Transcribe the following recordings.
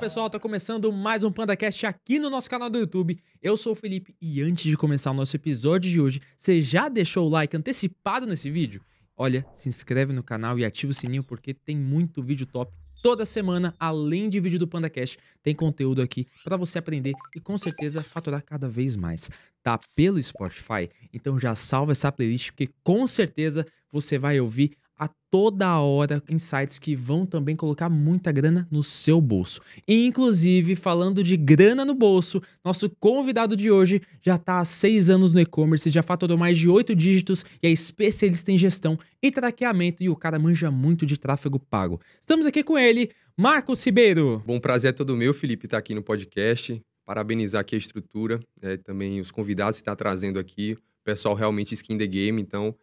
pessoal, tá começando mais um PandaCast aqui no nosso canal do YouTube. Eu sou o Felipe e antes de começar o nosso episódio de hoje, você já deixou o like antecipado nesse vídeo? Olha, se inscreve no canal e ativa o sininho porque tem muito vídeo top. Toda semana, além de vídeo do PandaCast, tem conteúdo aqui pra você aprender e com certeza faturar cada vez mais. Tá pelo Spotify? Então já salva essa playlist porque com certeza você vai ouvir a toda hora insights que vão também colocar muita grana no seu bolso. E, inclusive, falando de grana no bolso, nosso convidado de hoje já está há 6 anos no e-commerce, já faturou mais de 8 dígitos e é especialista em gestão e traqueamento e o cara manja muito de tráfego pago. Estamos aqui com ele, Marcos Ribeiro. Bom, prazer é todo meu, Felipe, estar aqui no podcast. Parabenizar aqui a estrutura, também os convidados que está trazendo aqui, o pessoal realmente skin the game, então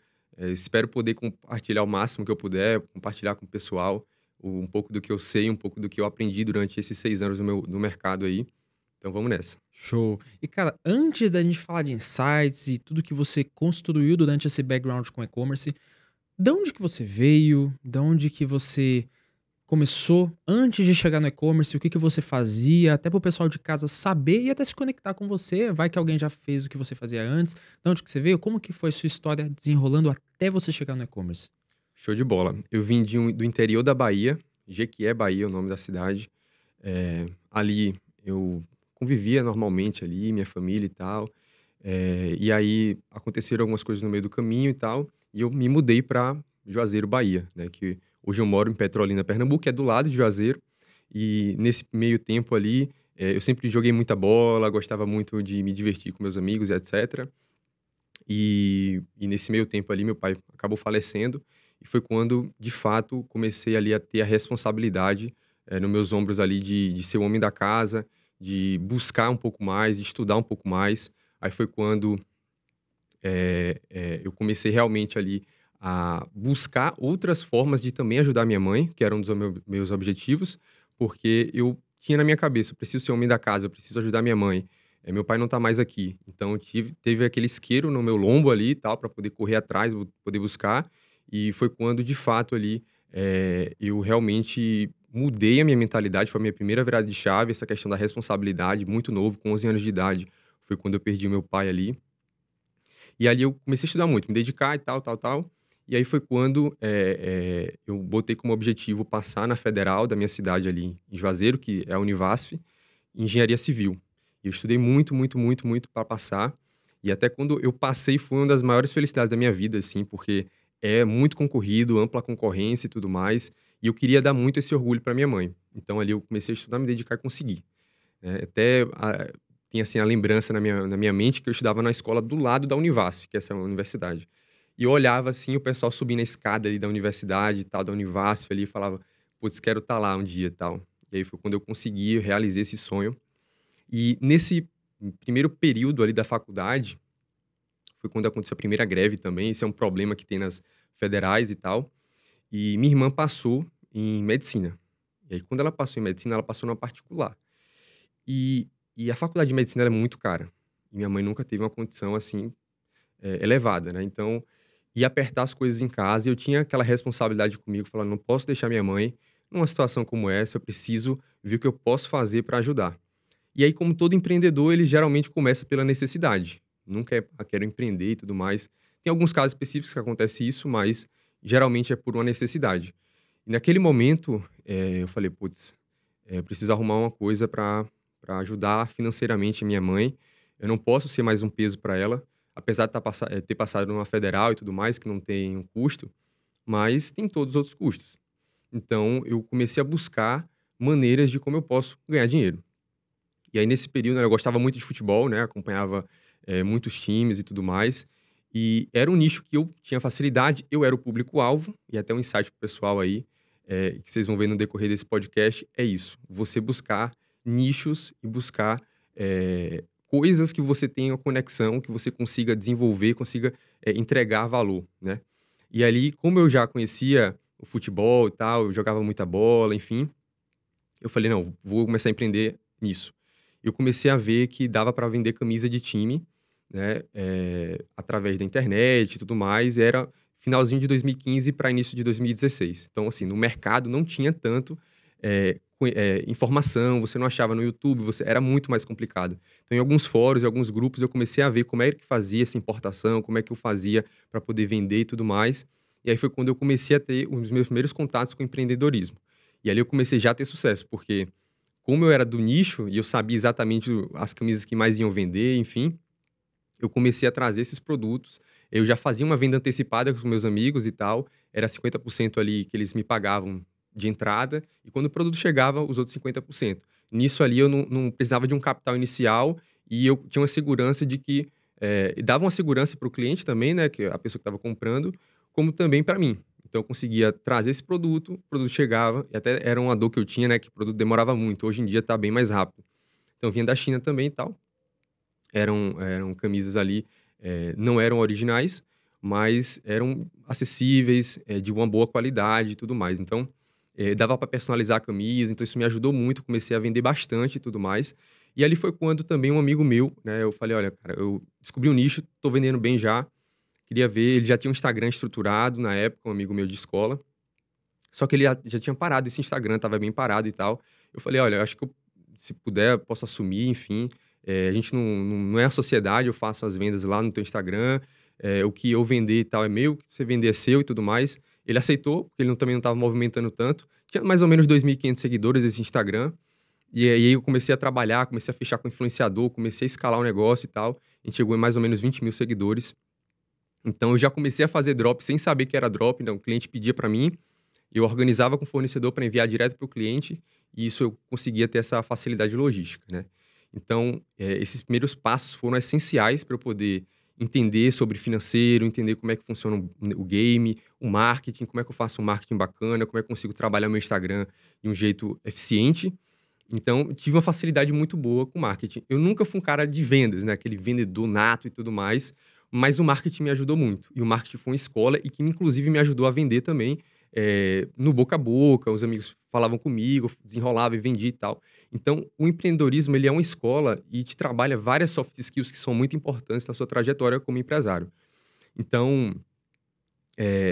espero poder compartilhar o máximo que eu puder, compartilhar com o pessoal um pouco do que eu sei, um pouco do que eu aprendi durante esses 6 anos no mercado aí. Então vamos nessa. Show. E cara, antes da gente falar de insights e tudo que você construiu durante esse background com e-commerce, de onde que você veio? De onde que você começou antes de chegar no e-commerce? O que que você fazia? Até para o pessoal de casa saber e até se conectar com você. Vai que alguém já fez o que você fazia antes. De onde que você veio? Como que foi a sua história desenrolando até você chegar no e-commerce? Show de bola. Eu vim do interior da Bahia, Jequié, Bahia, é o nome da cidade. Ali eu convivia normalmente ali, minha família e tal. E aí aconteceram algumas coisas no meio do caminho e tal. E eu me mudei para Juazeiro, Bahia, né? Que hoje eu moro em Petrolina, Pernambuco, que é do lado de Juazeiro. E nesse meio tempo ali, eu sempre joguei muita bola, gostava muito de me divertir com meus amigos e etc. E nesse meio tempo ali, meu pai acabou falecendo. E foi quando, de fato, comecei ali a ter a responsabilidade nos meus ombros ali de ser o homem da casa, de buscar um pouco mais, de estudar um pouco mais. Aí foi quando eu comecei realmente ali a buscar outras formas de também ajudar minha mãe, que era um dos meus objetivos, porque eu tinha na minha cabeça, eu preciso ser homem da casa, eu preciso ajudar minha mãe. Meu pai não tá mais aqui, então teve aquele isqueiro no meu lombo ali e tal, para poder correr atrás, poder buscar, e foi quando, de fato, ali, eu realmente mudei a minha mentalidade, foi a minha primeira virada de chave, essa questão da responsabilidade, muito novo, com 11 anos de idade, foi quando eu perdi o meu pai ali. E ali eu comecei a estudar muito, me dedicar e tal, tal, tal. E aí foi quando eu botei como objetivo passar na federal da minha cidade ali em Juazeiro, que é a Univasf, engenharia civil. E eu estudei muito, muito, muito, muito para passar. E até quando eu passei foi uma das maiores felicidades da minha vida, assim, porque é muito concorrido, ampla concorrência e tudo mais. E eu queria dar muito esse orgulho para minha mãe. Então ali eu comecei a estudar, me dedicar e consegui. Tem assim a lembrança na minha mente que eu estudava na escola do lado da Univasf, que é essa universidade. E eu olhava assim, o pessoal subindo a escada ali da universidade e tal, da Univasf ali, e falava, putz, quero estar lá um dia e tal. E aí foi quando eu consegui, eu realizei esse sonho. E nesse primeiro período ali da faculdade, foi quando aconteceu a primeira greve também. Esse é um problema que tem nas federais e tal. E minha irmã passou em medicina. E aí, quando ela passou em medicina, ela passou numa particular. E, e a faculdade de medicina ela é muito cara. E minha mãe nunca teve uma condição assim elevada, né? Então, ia apertar as coisas em casa e eu tinha aquela responsabilidade comigo, falando, não posso deixar minha mãe numa situação como essa, eu preciso ver o que eu posso fazer para ajudar. E aí, como todo empreendedor, ele geralmente começa pela necessidade. Nunca quero empreender e tudo mais. Tem alguns casos específicos que acontece isso, mas geralmente é por uma necessidade. E naquele momento, eu falei, putz, eu preciso arrumar uma coisa para ajudar financeiramente a minha mãe. Eu não posso ser mais um peso para ela, apesar de ter passado numa federal e tudo mais, que não tem um custo, mas tem todos os outros custos. Então, eu comecei a buscar maneiras de como eu posso ganhar dinheiro. E aí, nesse período, né, eu gostava muito de futebol, né? Acompanhava muitos times e tudo mais. E era um nicho que eu tinha facilidade, eu era o público-alvo, e até um insight pro pessoal aí, que vocês vão ver no decorrer desse podcast, é isso. Você buscar nichos e buscar coisas que você tenha conexão, que você consiga desenvolver, consiga entregar valor, né? E ali, como eu já conhecia o futebol e tal, eu jogava muita bola, enfim, eu falei, não, vou começar a empreender nisso. Eu comecei a ver que dava para vender camisa de time, né, através da internet e tudo mais, era finalzinho de 2015 para início de 2016. Então, assim, no mercado não tinha tanto informação, você não achava no YouTube, era muito mais complicado. Então, em alguns fóruns, em alguns grupos, eu comecei a ver como é que fazia essa importação, como é que eu fazia para poder vender e tudo mais. E aí foi quando eu comecei a ter os meus primeiros contatos com empreendedorismo. E ali eu comecei já a ter sucesso, porque como eu era do nicho e eu sabia exatamente as camisas que mais iam vender, enfim, eu comecei a trazer esses produtos. Eu já fazia uma venda antecipada com os meus amigos e tal, era 50% ali que eles me pagavam de entrada, e quando o produto chegava, os outros 50%. Nisso ali eu não precisava de um capital inicial e eu tinha uma segurança de que, dava uma segurança para o cliente também, né, que é a pessoa que estava comprando, como também para mim. Então eu conseguia trazer esse produto, o produto chegava, e até era uma dor que eu tinha, né, que o produto demorava muito, hoje em dia está bem mais rápido. Então vinha da China também e tal, eram camisas ali, não eram originais, mas eram acessíveis, de uma boa qualidade e tudo mais. Então, dava para personalizar a camisa, então isso me ajudou muito, comecei a vender bastante e tudo mais. E ali foi quando também um amigo meu, né, eu falei: "Olha, cara, eu descobri um nicho, tô vendendo bem já, queria ver", ele já tinha um Instagram estruturado na época, um amigo meu de escola, só que ele já tinha parado esse Instagram, estava bem parado e tal. Eu falei: "Olha, eu acho que eu, se puder, eu posso assumir, enfim, a gente não é a sociedade, eu faço as vendas lá no teu Instagram, o que eu vender e tal é meu, o que você vender é seu e tudo mais". Ele aceitou, porque ele também não estava movimentando tanto. Tinha mais ou menos 2.500 seguidores esse Instagram, e aí eu comecei a trabalhar, comecei a fechar com influenciador, comecei a escalar o negócio e tal. A gente chegou em mais ou menos 20.000 seguidores. Então eu já comecei a fazer drop sem saber que era drop, então o cliente pedia para mim, eu organizava com o fornecedor para enviar direto para o cliente, e isso eu conseguia ter essa facilidade logística, né. Então, esses primeiros passos foram essenciais para eu poder entender sobre financeiro, entender como é que funciona o game, o marketing, como é que eu faço um marketing bacana, como é que eu consigo trabalhar meu Instagram de um jeito eficiente. Então, tive uma facilidade muito boa com marketing. Eu nunca fui um cara de vendas, né, aquele vendedor nato e tudo mais, mas o marketing me ajudou muito. E o marketing foi uma escola e que inclusive me ajudou a vender também, no boca a boca, os amigos falavam comigo, desenrolava e vendia e tal. Então, o empreendedorismo, ele é uma escola e te trabalha várias soft skills que são muito importantes na sua trajetória como empresário. Então,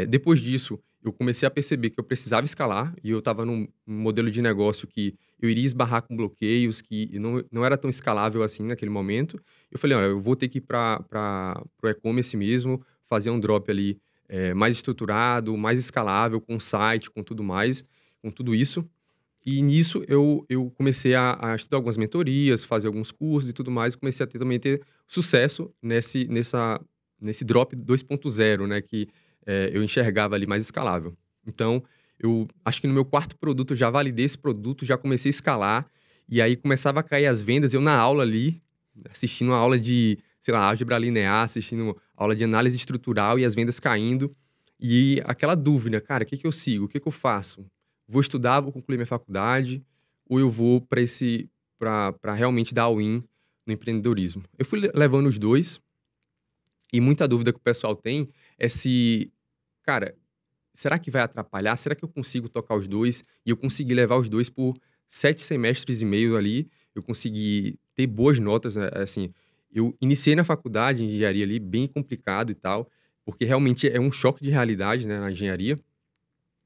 depois disso, eu comecei a perceber que eu precisava escalar e eu estava num modelo de negócio que eu iria esbarrar com bloqueios, que não era tão escalável assim naquele momento. Eu falei: "Olha, eu vou ter que ir para o e-commerce mesmo, fazer um drop ali, mais estruturado, mais escalável, com site, com tudo mais, com tudo isso". E nisso eu comecei a estudar algumas mentorias, fazer alguns cursos e tudo mais, comecei a ter sucesso nesse drop 2.0, né, que, eu enxergava ali mais escalável. Então, eu acho que no meu quarto produto eu já validei esse produto, já comecei a escalar, e aí começava a cair as vendas, eu na aula ali, assistindo uma aula de, sei lá, álgebra linear, assistindo aula de análise estrutural e as vendas caindo, e aquela dúvida: "Cara, o que que eu sigo? O que que eu faço? Vou estudar, vou concluir minha faculdade, ou eu vou para realmente dar all-in no empreendedorismo?". Eu fui levando os 2 e muita dúvida que o pessoal tem é se: "Cara, será que vai atrapalhar? Será que eu consigo tocar os 2?". E eu consegui levar os 2 por 7 semestres e meio ali, eu consegui ter boas notas, assim, eu iniciei na faculdade de engenharia ali bem complicado e tal, porque realmente é um choque de realidade, né, na engenharia.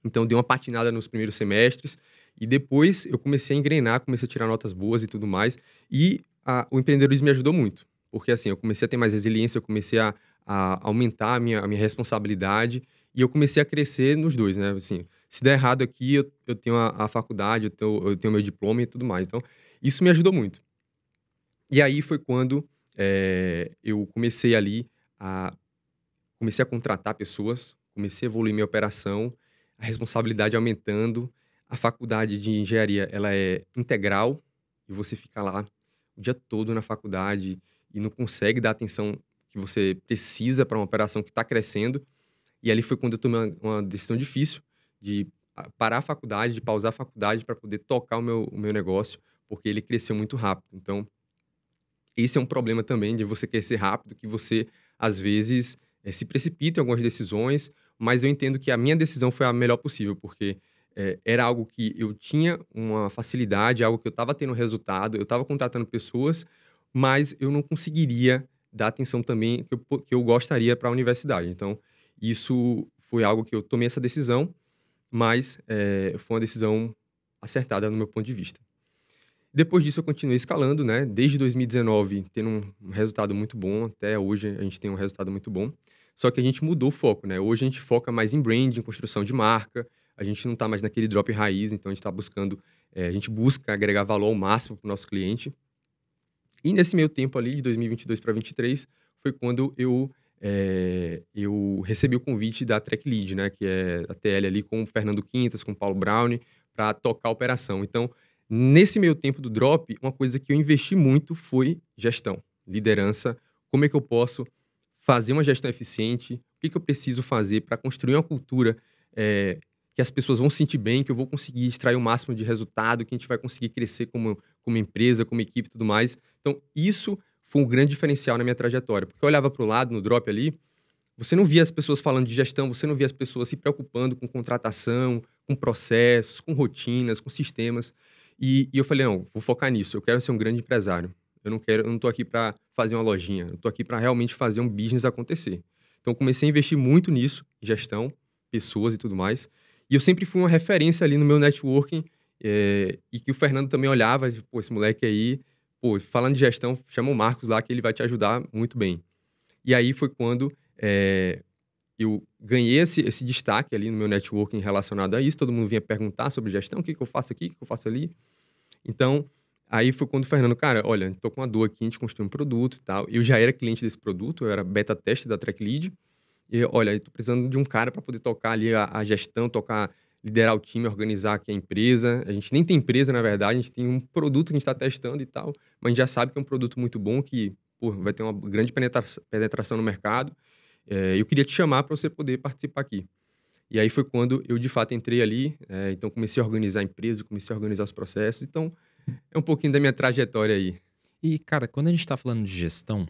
Então dei uma patinada nos primeiros semestres e depois eu comecei a engrenar, comecei a tirar notas boas e tudo mais. E o empreendedorismo me ajudou muito, porque assim, eu comecei a ter mais resiliência, eu comecei a aumentar a minha responsabilidade e eu comecei a crescer nos 2, né, assim, se der errado aqui eu tenho a faculdade, eu tenho meu diploma e tudo mais, então isso me ajudou muito. E aí foi quando, eu comecei ali a comecei a contratar pessoas, comecei a evoluir minha operação, a responsabilidade aumentando. A faculdade de engenharia, ela é integral e você fica lá o dia todo na faculdade e não consegue dar a atenção que você precisa para uma operação que está crescendo. E ali foi quando eu tomei uma decisão difícil de parar a faculdade, de pausar a faculdade para poder tocar o meu negócio, porque ele cresceu muito rápido. Então, esse é um problema também de você crescer rápido, que você, às vezes, se precipita em algumas decisões, mas eu entendo que a minha decisão foi a melhor possível, porque, era algo que eu tinha uma facilidade, algo que eu estava tendo resultado, eu estava contratando pessoas, mas eu não conseguiria dar atenção também que eu gostaria para a universidade. Então, isso foi algo que eu tomei essa decisão, mas, foi uma decisão acertada no meu ponto de vista. Depois disso, eu continuei escalando, né? Desde 2019, tendo um resultado muito bom. Até hoje, a gente tem um resultado muito bom. Só que a gente mudou o foco, né? Hoje, a gente foca mais em branding, construção de marca. A gente não está mais naquele drop raiz, então a gente está buscando... a gente busca agregar valor ao máximo para o nosso cliente. E nesse meio tempo ali, de 2022 para 2023, foi quando eu recebi o convite da Track Lead, né? Que é a TL ali com o Fernando Quintas, com o Paulo Brown, para tocar a operação. Então, nesse meio tempo do drop, uma coisa que eu investi muito foi gestão, liderança. Como é que eu posso fazer uma gestão eficiente? O que eu preciso fazer para construir uma cultura que as pessoas vão se sentir bem, que eu vou conseguir extrair o máximo de resultado, que a gente vai conseguir crescer como empresa, como equipe e tudo mais. Então, isso foi um grande diferencial na minha trajetória. Porque eu olhava para o lado, no drop ali, você não via as pessoas falando de gestão, você não via as pessoas se preocupando com contratação, com processos, com rotinas, com sistemas. E eu falei, não, vou focar nisso, eu quero ser um grande empresário. Eu não tô aqui para fazer uma lojinha, eu tô aqui para realmente fazer um business acontecer. Então, comecei a investir muito nisso, gestão, pessoas e tudo mais. E eu sempre fui uma referência ali no meu networking, e que o Fernando também olhava, pô, esse moleque aí, pô, falando de gestão, chama o Marcos lá que ele vai te ajudar muito bem. E aí foi quando eu ganhei esse destaque ali no meu networking relacionado a isso. Todo mundo vinha perguntar sobre gestão, o que eu faço aqui, o que eu faço ali. Então, aí foi quando o Fernando, cara, olha, tô com uma dor aqui, a gente construiu um produto e tal. Eu já era cliente desse produto, eu era beta teste da Track Lead. E, olha, eu tô precisando de um cara para poder tocar ali a gestão, liderar o time, organizar aqui a empresa. A gente nem tem empresa, na verdade, a gente tem um produto que a gente está testando e tal, mas a gente já sabe que é um produto muito bom, que vai ter uma grande penetração no mercado. Eu queria te chamar para você poder participar aqui. E aí foi quando eu, de fato, entrei ali. Então, comecei a organizar a empresa, comecei a organizar os processos. Então, é um pouquinho da minha trajetória aí. E, cara, quando a gente tá falando de gestão,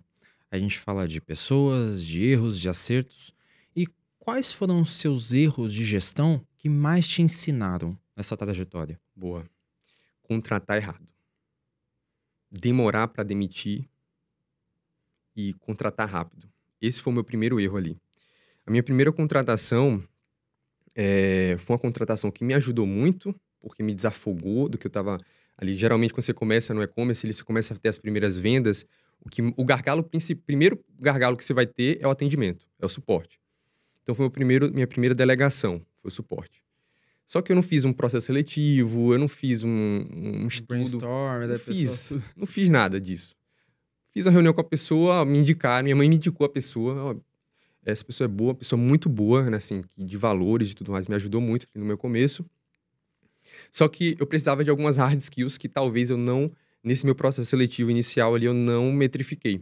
a gente fala de pessoas, de erros, de acertos. E quais foram os seus erros de gestão que mais te ensinaram nessa trajetória? Boa. Contratar errado. Demorar para demitir e contratar rápido. Esse foi o meu primeiro erro ali. A minha primeira contratação foi uma contratação que me ajudou muito, porque me desafogou do que eu estava ali. Geralmente, quando você começa no e-commerce, você começa a ter as primeiras vendas. Primeiro gargalo que você vai ter é o atendimento, é o suporte. Então, foi minha primeira delegação, foi o suporte. Só que eu não fiz um processo seletivo, eu não fiz um estudo. Brainstorm da pessoa. Não fiz nada disso. Fiz uma reunião com a pessoa, me indicaram, minha mãe me indicou a pessoa. Ó, essa pessoa é boa, uma pessoa muito boa, né, assim, de valores e tudo mais, me ajudou muito no meu começo. Só que eu precisava de algumas hard skills que talvez eu não, nesse meu processo seletivo inicial ali, eu não metrifiquei.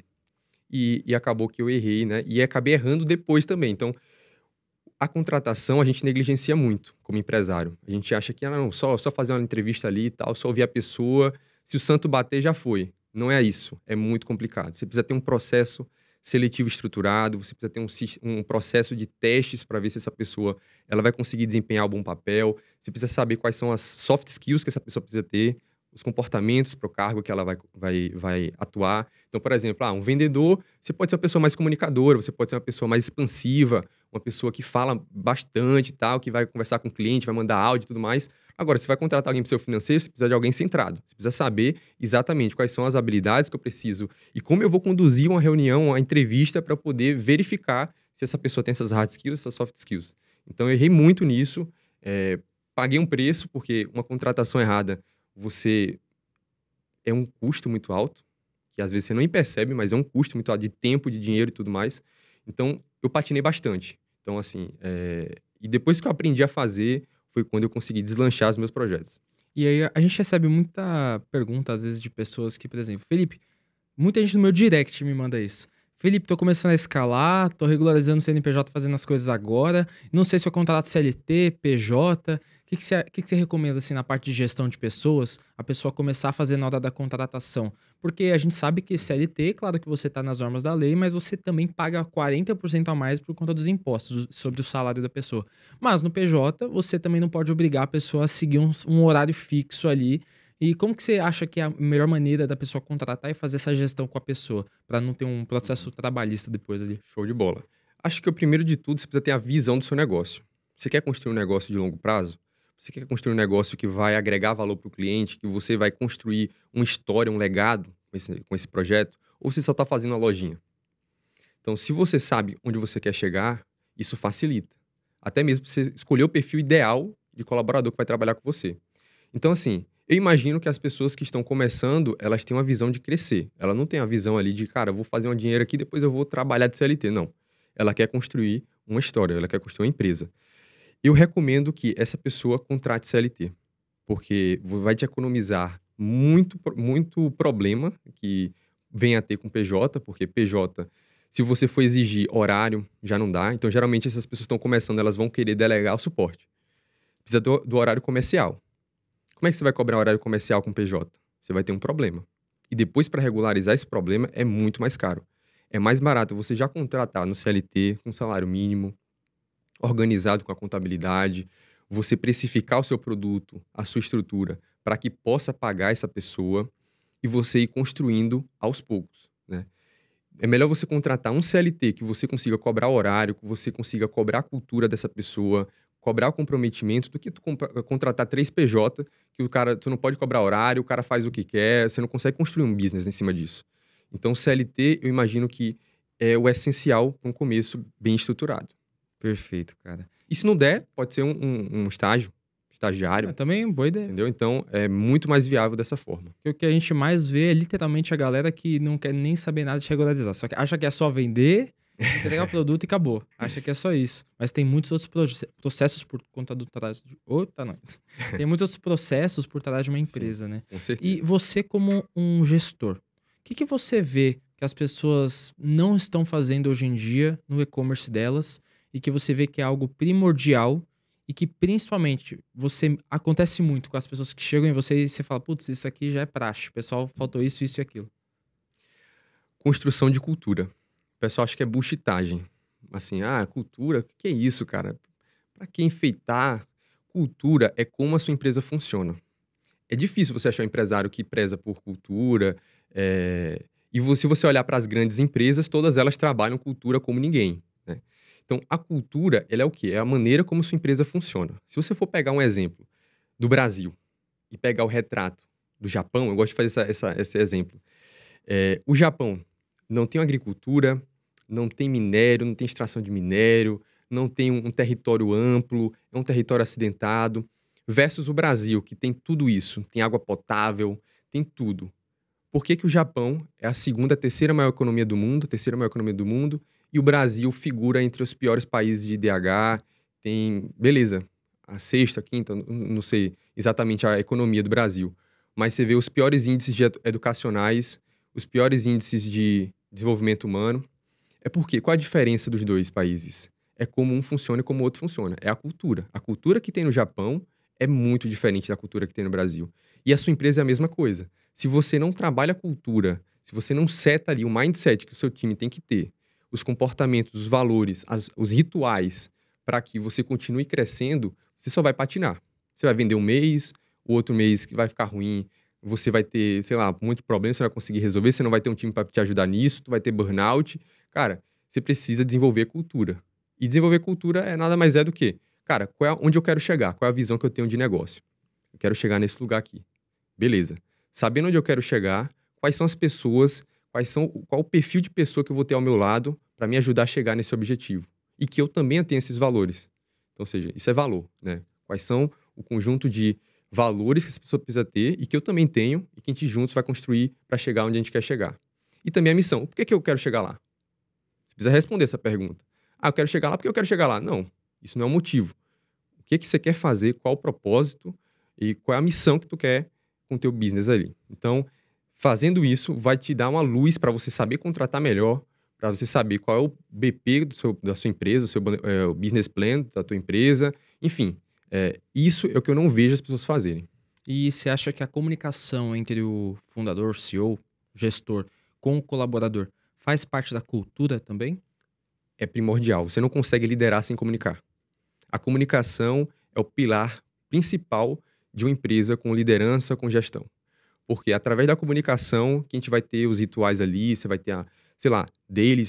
E acabou que eu errei, né? E acabei errando depois também. Então, a contratação a gente negligencia muito como empresário. A gente acha que não, só fazer uma entrevista ali e tal, só ouvir a pessoa, se o santo bater, já foi. Não é isso. É muito complicado. Você precisa ter um processo seletivo estruturado, você precisa ter um processo de testes para ver se essa pessoa ela vai conseguir desempenhar um bom papel. Você precisa saber quais são as soft skills que essa pessoa precisa ter, os comportamentos para o cargo que ela vai atuar. Então, por exemplo, um vendedor, você pode ser uma pessoa mais comunicadora, você pode ser uma pessoa mais expansiva, uma pessoa que fala bastante e tal, que vai conversar com o cliente, vai mandar áudio e tudo mais. Agora, você vai contratar alguém para o seu financeiro, você precisa de alguém centrado. Você precisa saber exatamente quais são as habilidades que eu preciso e como eu vou conduzir uma reunião, uma entrevista para poder verificar se essa pessoa tem essas hard skills, essas soft skills. Então, eu errei muito nisso, paguei um preço, porque uma contratação errada, é um custo muito alto, que às vezes você nem percebe, mas é um custo muito alto de tempo, de dinheiro e tudo mais. Então, eu patinei bastante. Então, assim, e depois que eu aprendi a fazer, foi quando eu consegui deslanchar os meus projetos. E aí a gente recebe muita pergunta, às vezes, de pessoas que, por exemplo, Felipe, muita gente no meu direct me manda isso. Felipe, tô começando a escalar, tô regularizando o CNPJ, fazendo as coisas agora. Não sei se eu contrato CLT, PJ. O que você recomenda, assim, na parte de gestão de pessoas, a pessoa começar a fazer na hora da contratação? Porque a gente sabe que CLT, claro que você tá nas normas da lei, mas você também paga 40% a mais por conta dos impostos sobre o salário da pessoa. Mas no PJ, você também não pode obrigar a pessoa a seguir um horário fixo ali. E como que você acha que é a melhor maneira da pessoa contratar e fazer essa gestão com a pessoa, para não ter um processo trabalhista depois ali? Show de bola. Acho que o primeiro de tudo, você precisa ter a visão do seu negócio. Você quer construir um negócio de longo prazo? Você quer construir um negócio que vai agregar valor para o cliente, que você vai construir uma história, um legado com esse projeto, ou você só está fazendo uma lojinha? Então, se você sabe onde você quer chegar, isso facilita. Até mesmo você escolher o perfil ideal de colaborador que vai trabalhar com você. Então, assim, eu imagino que as pessoas que estão começando, elas têm uma visão de crescer. Ela não tem a visão ali de, cara, eu vou fazer um dinheiro aqui, depois eu vou trabalhar de CLT. Não. Ela quer construir uma história, ela quer construir uma empresa. Eu recomendo que essa pessoa contrate CLT, porque vai te economizar muito problema que vem a ter com PJ, porque PJ, se você for exigir horário, já não dá. Então, geralmente, essas pessoas que estão começando, elas vão querer delegar o suporte. Precisa do horário comercial. Como é que você vai cobrar horário comercial com PJ? Você vai ter um problema. E depois, para regularizar esse problema, é muito mais caro. É mais barato você já contratar no CLT, com salário mínimo, organizado com a contabilidade, você precificar o seu produto, a sua estrutura, para que possa pagar essa pessoa e você ir construindo aos poucos, né? É melhor você contratar um CLT que você consiga cobrar horário, que você consiga cobrar a cultura dessa pessoa, cobrar o comprometimento, do que tu contratar 3 PJ, que o cara, tu não pode cobrar horário, o cara faz o que quer, você não consegue construir um business em cima disso. Então, CLT, eu imagino que é o essencial para um começo bem estruturado. Perfeito, cara. E se não der, pode ser um estagiário, Também boa ideia. entendeu? Então, é muito mais viável dessa forma. Porque o que a gente mais vê é literalmente a galera que não quer nem saber nada de regularizar. Só que acha que é só vender, entregar o produto e acabou. Acha que é só isso. Mas tem muitos outros processos por conta do trás de... Outra, não. Tem muitos outros processos por trás de uma empresa, Sim, né? com certeza. E você, como um gestor, o que você vê que as pessoas não estão fazendo hoje em dia no e-commerce delas e que você vê que é algo primordial e que, principalmente, acontece muito com as pessoas que chegam em você e você fala, putz, isso aqui já é praxe. Pessoal, faltou isso, isso e aquilo. Construção de cultura. O pessoal acha que é bullshitagem. Assim, cultura, o que é isso, cara? Pra que enfeitar? Cultura é como a sua empresa funciona. É difícil você achar um empresário que preza por cultura. Se você olhar para as grandes empresas, todas elas trabalham cultura como ninguém, né? Então, a cultura, ela é o quê? É a maneira como sua empresa funciona. Se você for pegar um exemplo do Brasil e pegar o retrato do Japão, eu gosto de fazer esse exemplo. O Japão não tem agricultura, não tem minério, não tem extração de minério, não tem um território amplo, é um território acidentado, versus o Brasil, que tem tudo isso, tem água potável, tem tudo. Por que o Japão é a segunda, terceira maior economia do mundo, e o Brasil figura entre os piores países de IDH, beleza, a sexta, quinta, não sei exatamente a economia do Brasil, mas você vê os piores índices educacionais, os piores índices de desenvolvimento humano. É porque, qual a diferença dos dois países? É como um funciona e como o outro funciona. É a cultura. A cultura que tem no Japão é muito diferente da cultura que tem no Brasil. E a sua empresa é a mesma coisa. Se você não trabalha a cultura, se você não seta ali o mindset que o seu time tem que ter, os comportamentos, os valores, os rituais, para que você continue crescendo, você só vai patinar. Você vai vender um mês, o outro mês que vai ficar ruim, você vai ter, sei lá, muito problema, você não vai conseguir resolver, você não vai ter um time para te ajudar nisso, tu vai ter burnout. Cara, você precisa desenvolver cultura. E desenvolver cultura é nada mais do que, cara, onde eu quero chegar? Qual é a visão que eu tenho de negócio? Eu quero chegar nesse lugar aqui. Beleza. Sabendo onde eu quero chegar, quais são as pessoas, qual o perfil de pessoa que eu vou ter ao meu lado para me ajudar a chegar nesse objetivo. E que eu também tenha esses valores. Então, ou seja, isso é valor, né? Quais são o conjunto de valores que essa pessoa precisa ter e que eu também tenho e que a gente juntos vai construir para chegar onde a gente quer chegar. E também a missão. Por que eu quero chegar lá? Você precisa responder essa pergunta. Eu quero chegar lá porque eu quero chegar lá. Não, isso não é o motivo. O que você quer fazer, qual o propósito e qual é a missão que tu quer com o teu business ali. Então, fazendo isso, vai te dar uma luz para você saber contratar melhor, para você saber qual é o BP da sua empresa, o business plan da tua empresa. Enfim, isso é o que eu não vejo as pessoas fazerem. E você acha que a comunicação entre o fundador, CEO, gestor, com o colaborador faz parte da cultura também? É primordial. Você não consegue liderar sem comunicar. A comunicação é o pilar principal de uma empresa com liderança, com gestão. Porque através da comunicação que a gente vai ter os rituais ali, você vai ter,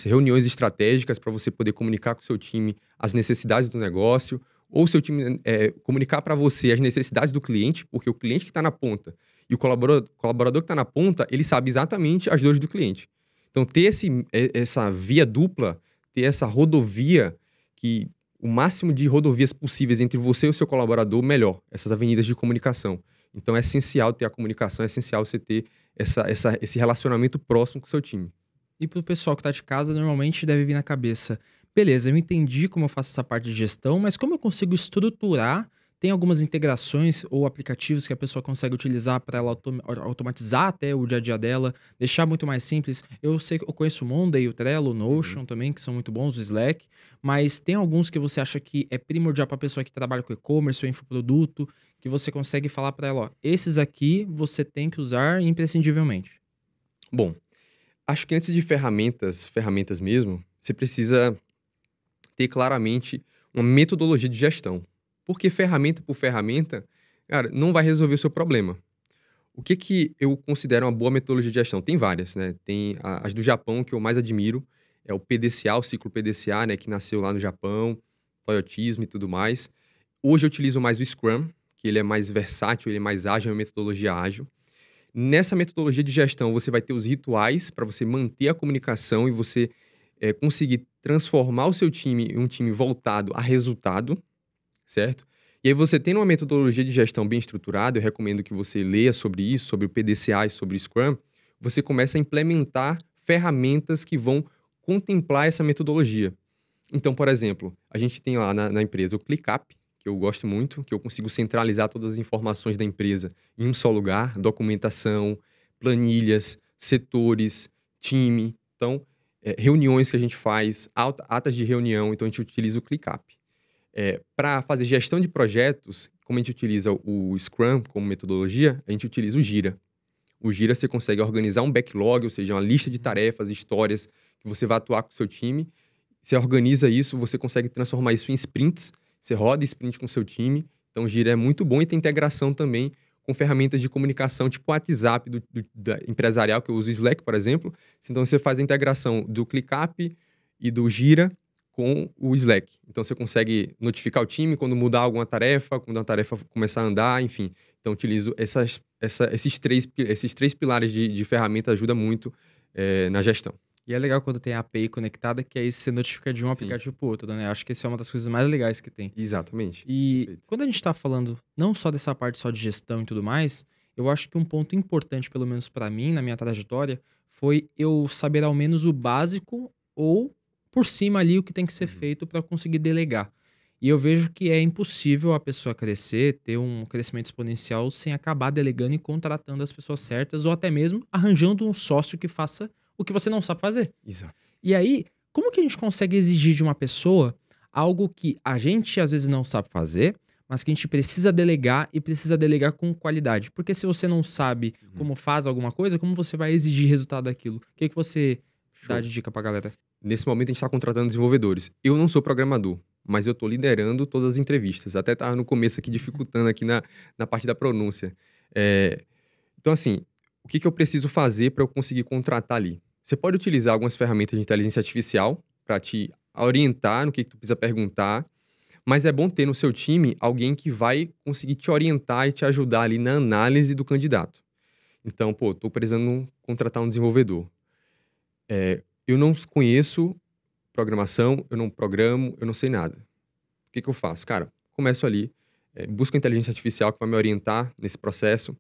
reuniões estratégicas para você poder comunicar com o seu time as necessidades do negócio, ou o seu time comunicar para você as necessidades do cliente, porque o cliente que está na ponta e o colaborador que está na ponta, ele sabe exatamente as dores do cliente. Então, ter essa via dupla, ter essa rodovia, que o máximo de rodovias possíveis entre você e o seu colaborador, melhor. Essas avenidas de comunicação. Então, é essencial ter a comunicação, é essencial você ter esse relacionamento próximo com o seu time. E pro pessoal que tá de casa, normalmente deve vir na cabeça: beleza, eu entendi como eu faço essa parte de gestão, mas como eu consigo estruturar? Tem algumas integrações ou aplicativos que a pessoa consegue utilizar para ela automatizar até o dia a dia dela, deixar muito mais simples. Eu sei que eu conheço o Monday, o Trello, o Notion também, que são muito bons, o Slack, mas tem alguns que você acha que é primordial para a pessoa que trabalha com e-commerce ou infoproduto, que você consegue falar para ela: ó, esses aqui você tem que usar imprescindivelmente. Bom, acho que antes de ferramentas mesmo, você precisa ter claramente uma metodologia de gestão. Porque ferramenta por ferramenta, cara, não vai resolver o seu problema. O que eu considero uma boa metodologia de gestão? Tem várias, né? Tem as do Japão, que eu mais admiro, é o PDCA, o ciclo PDCA, né? Que nasceu lá no Japão, Toyotismo e tudo mais. Hoje eu utilizo mais o Scrum, que ele é mais versátil, ele é mais ágil, é uma metodologia ágil. Nessa metodologia de gestão, você vai ter os rituais para você manter a comunicação e você conseguir transformar o seu time em um time voltado a resultado, certo? E aí você tendo uma metodologia de gestão bem estruturada, eu recomendo que você leia sobre isso, sobre o PDCA e sobre o Scrum, você começa a implementar ferramentas que vão contemplar essa metodologia. Então, por exemplo, a gente tem lá na empresa o ClickUp, que eu gosto muito, que eu consigo centralizar todas as informações da empresa em um só lugar, documentação, planilhas, setores, time, então, reuniões que a gente faz, atas de reunião, então a gente utiliza o ClickUp. Para fazer gestão de projetos, como a gente utiliza o Scrum como metodologia, a gente utiliza o Jira. O Jira você consegue organizar um backlog, ou seja, uma lista de tarefas, histórias que você vai atuar com o seu time. Você organiza isso, você consegue transformar isso em sprints, você roda sprint com o seu time. Então, o Jira é muito bom e tem integração também com ferramentas de comunicação, tipo o WhatsApp da empresarial, que eu uso o Slack, por exemplo. Então, você faz a integração do ClickUp e do Jira com o Slack. Então, você consegue notificar o time quando mudar alguma tarefa, quando a tarefa começar a andar, enfim. Então, utilizo esses três pilares de ferramenta, ajuda muito na gestão. E é legal quando tem a API conectada, que aí você notifica de um aplicativo pro outro, né? Acho que essa é uma das coisas mais legais que tem. Exatamente. E Perfeito. quando a gente tá falando não só dessa parte só de gestão e tudo mais, eu acho que um ponto importante, pelo menos para mim, na minha trajetória, foi eu saber ao menos o básico ou por cima ali o que tem que ser feito para conseguir delegar. E eu vejo que é impossível a pessoa crescer, ter um crescimento exponencial sem acabar delegando e contratando as pessoas certas ou até mesmo arranjando um sócio que faça o que você não sabe fazer. Exato. E aí, como que a gente consegue exigir de uma pessoa algo que a gente às vezes não sabe fazer, mas que a gente precisa delegar e precisa delegar com qualidade? Porque se você não sabe como faz alguma coisa, como você vai exigir resultado daquilo? O que você dá Show. de dica pra galera? Nesse momento, a gente está contratando desenvolvedores. Eu não sou programador, mas eu estou liderando todas as entrevistas. Até estava no começo aqui, dificultando aqui na parte da pronúncia. Então, assim, o que eu preciso fazer para eu conseguir contratar ali? Você pode utilizar algumas ferramentas de inteligência artificial para te orientar no que tu precisa perguntar, mas é bom ter no seu time alguém que vai conseguir te orientar e te ajudar ali na análise do candidato. Então, estou precisando contratar um desenvolvedor. Eu não conheço programação, eu não programo, eu não sei nada. O que eu faço? Cara, começo ali, busco a inteligência artificial que vai me orientar nesse processo.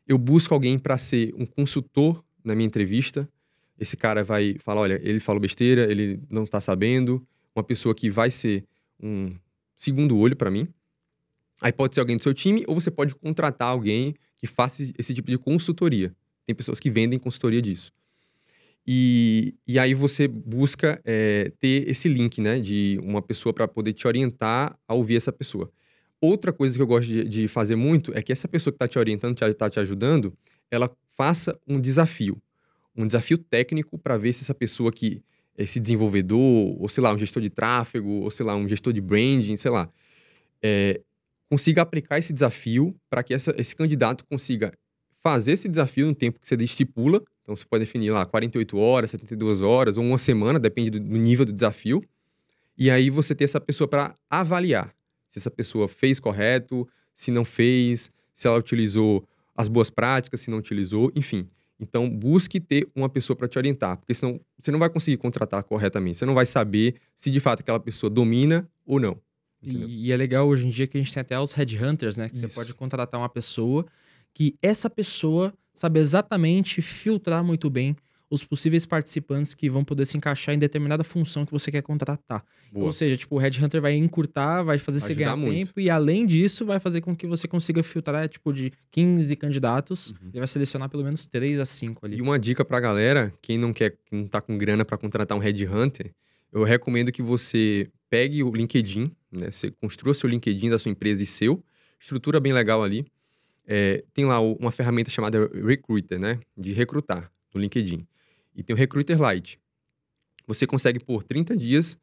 Eu busco alguém para ser um consultor na minha entrevista. Esse cara vai falar, olha, ele falou besteira, ele não está sabendo. Uma pessoa que vai ser um segundo olho para mim. Aí pode ser alguém do seu time ou você pode contratar alguém que faça esse tipo de consultoria. Tem pessoas que vendem consultoria disso. E aí você busca ter esse link, né, de uma pessoa para poder te orientar a ouvir essa pessoa. Outra coisa que eu gosto de fazer muito é que essa pessoa que está te orientando, está te ajudando, ela faça um desafio técnico para ver se essa pessoa que, esse desenvolvedor, ou sei lá, um gestor de tráfego, ou sei lá, um gestor de branding, sei lá, consiga aplicar esse desafio para que esse candidato consiga fazer esse desafio no tempo que você estipula. Então, você pode definir lá 48 horas, 72 horas ou uma semana, depende do nível do desafio. E aí você ter essa pessoa para avaliar Se essa pessoa fez correto, se não fez, se ela utilizou as boas práticas, se não utilizou, enfim. Então, busque ter uma pessoa para te orientar, porque senão você não vai conseguir contratar corretamente. Você não vai saber se de fato aquela pessoa domina ou não. Entendeu? E é legal hoje em dia que a gente tem até os headhunters, né? Que você Isso. pode contratar uma pessoa que essa pessoa sabe exatamente filtrar muito bem os possíveis participantes que vão poder se encaixar em determinada função que você quer contratar. Boa. Ou seja, tipo, o headhunter vai encurtar, vai fazer Vai você ganhar ajudar muito. tempo e além disso vai fazer com que você consiga filtrar, tipo, de 15 candidatos Uhum. e vai selecionar pelo menos 3 a 5 ali. E uma dica pra galera, quem não tá com grana para contratar um headhunter, eu recomendo que você pegue o LinkedIn, né? Você construa seu LinkedIn da sua empresa e seu, estrutura bem legal ali. Tem lá uma ferramenta chamada Recruiter, né? De recrutar no LinkedIn. E tem o Recruiter Lite. Você consegue, por 30 dias,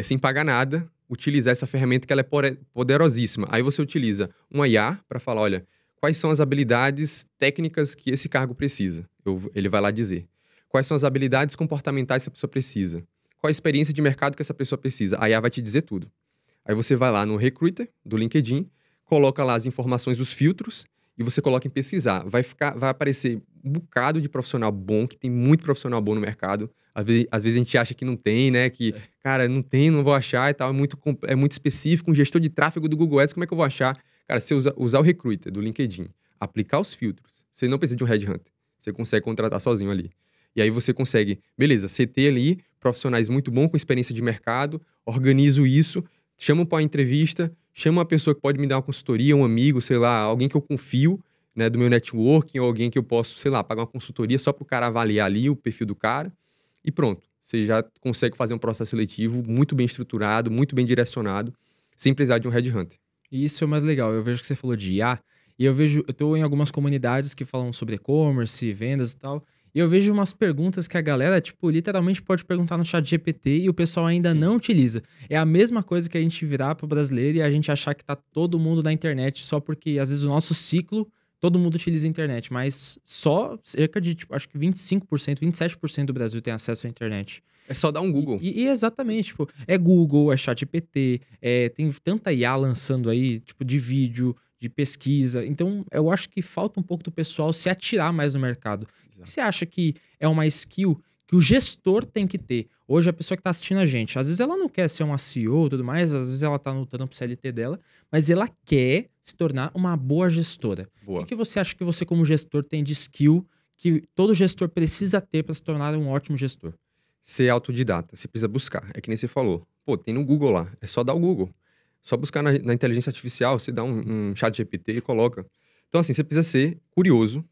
sem pagar nada, utilizar essa ferramenta que ela é poderosíssima. Aí você utiliza uma IA para falar, olha, quais são as habilidades técnicas que esse cargo precisa? Ele vai lá dizer. Quais são as habilidades comportamentais que essa pessoa precisa? Qual a experiência de mercado que essa pessoa precisa? A IA vai te dizer tudo. Aí você vai lá no Recruiter do LinkedIn, coloca lá as informações dos filtros e você coloca em pesquisar. Vai aparecer um bocado de profissional bom, que tem muito profissional bom no mercado. Às vezes a gente acha que não tem, né? Que, cara, não tem, não vou achar e tal. É muito específico. Um gestor de tráfego do Google Ads, como é que eu vou achar? Cara, se você usar o Recruiter do LinkedIn, aplicar os filtros, você não precisa de um headhunter. Você consegue contratar sozinho ali. E aí você consegue, beleza, CT ali, profissionais muito bons com experiência de mercado, organizo isso, chamo para uma entrevista, chamo uma pessoa que pode me dar uma consultoria, um amigo, sei lá, alguém que eu confio, né, do meu networking, ou alguém que eu posso, sei lá, pagar uma consultoria só para o cara avaliar ali o perfil do cara. E pronto, você já consegue fazer um processo seletivo muito bem estruturado, muito bem direcionado, sem precisar de um headhunter. E isso é o mais legal. Eu vejo que você falou de IA, e eu tô em algumas comunidades que falam sobre e-commerce, vendas e tal, e eu vejo umas perguntas que a galera, tipo, literalmente pode perguntar no chat GPT e o pessoal ainda Sim. não utiliza. É a mesma coisa que a gente virar pro brasileiro e a gente achar que tá todo mundo na internet só porque, às vezes, o nosso ciclo, todo mundo utiliza a internet, mas só cerca de, tipo, acho que 25%, 27% do Brasil tem acesso à internet. É só dar um Google. E exatamente, tipo, é Google, é ChatGPT, tem tanta IA lançando aí, tipo, de vídeo, de pesquisa. Então, eu acho que falta um pouco do pessoal se atirar mais no mercado. O que você acha que é uma skill que o gestor tem que ter? Hoje, a pessoa que tá assistindo a gente, às vezes ela não quer ser uma CEO e tudo mais, às vezes ela tá no trampo CLT dela, mas ela quer se tornar uma boa gestora. Boa. O que você acha que você, como gestor, tem de skill que todo gestor precisa ter para se tornar um ótimo gestor? Ser autodidata, você precisa buscar. É que nem você falou. Pô, tem no Google lá. É só dar o Google. Só buscar na inteligência artificial, você dá um chat GPT e coloca. Então, assim, você precisa ser curioso,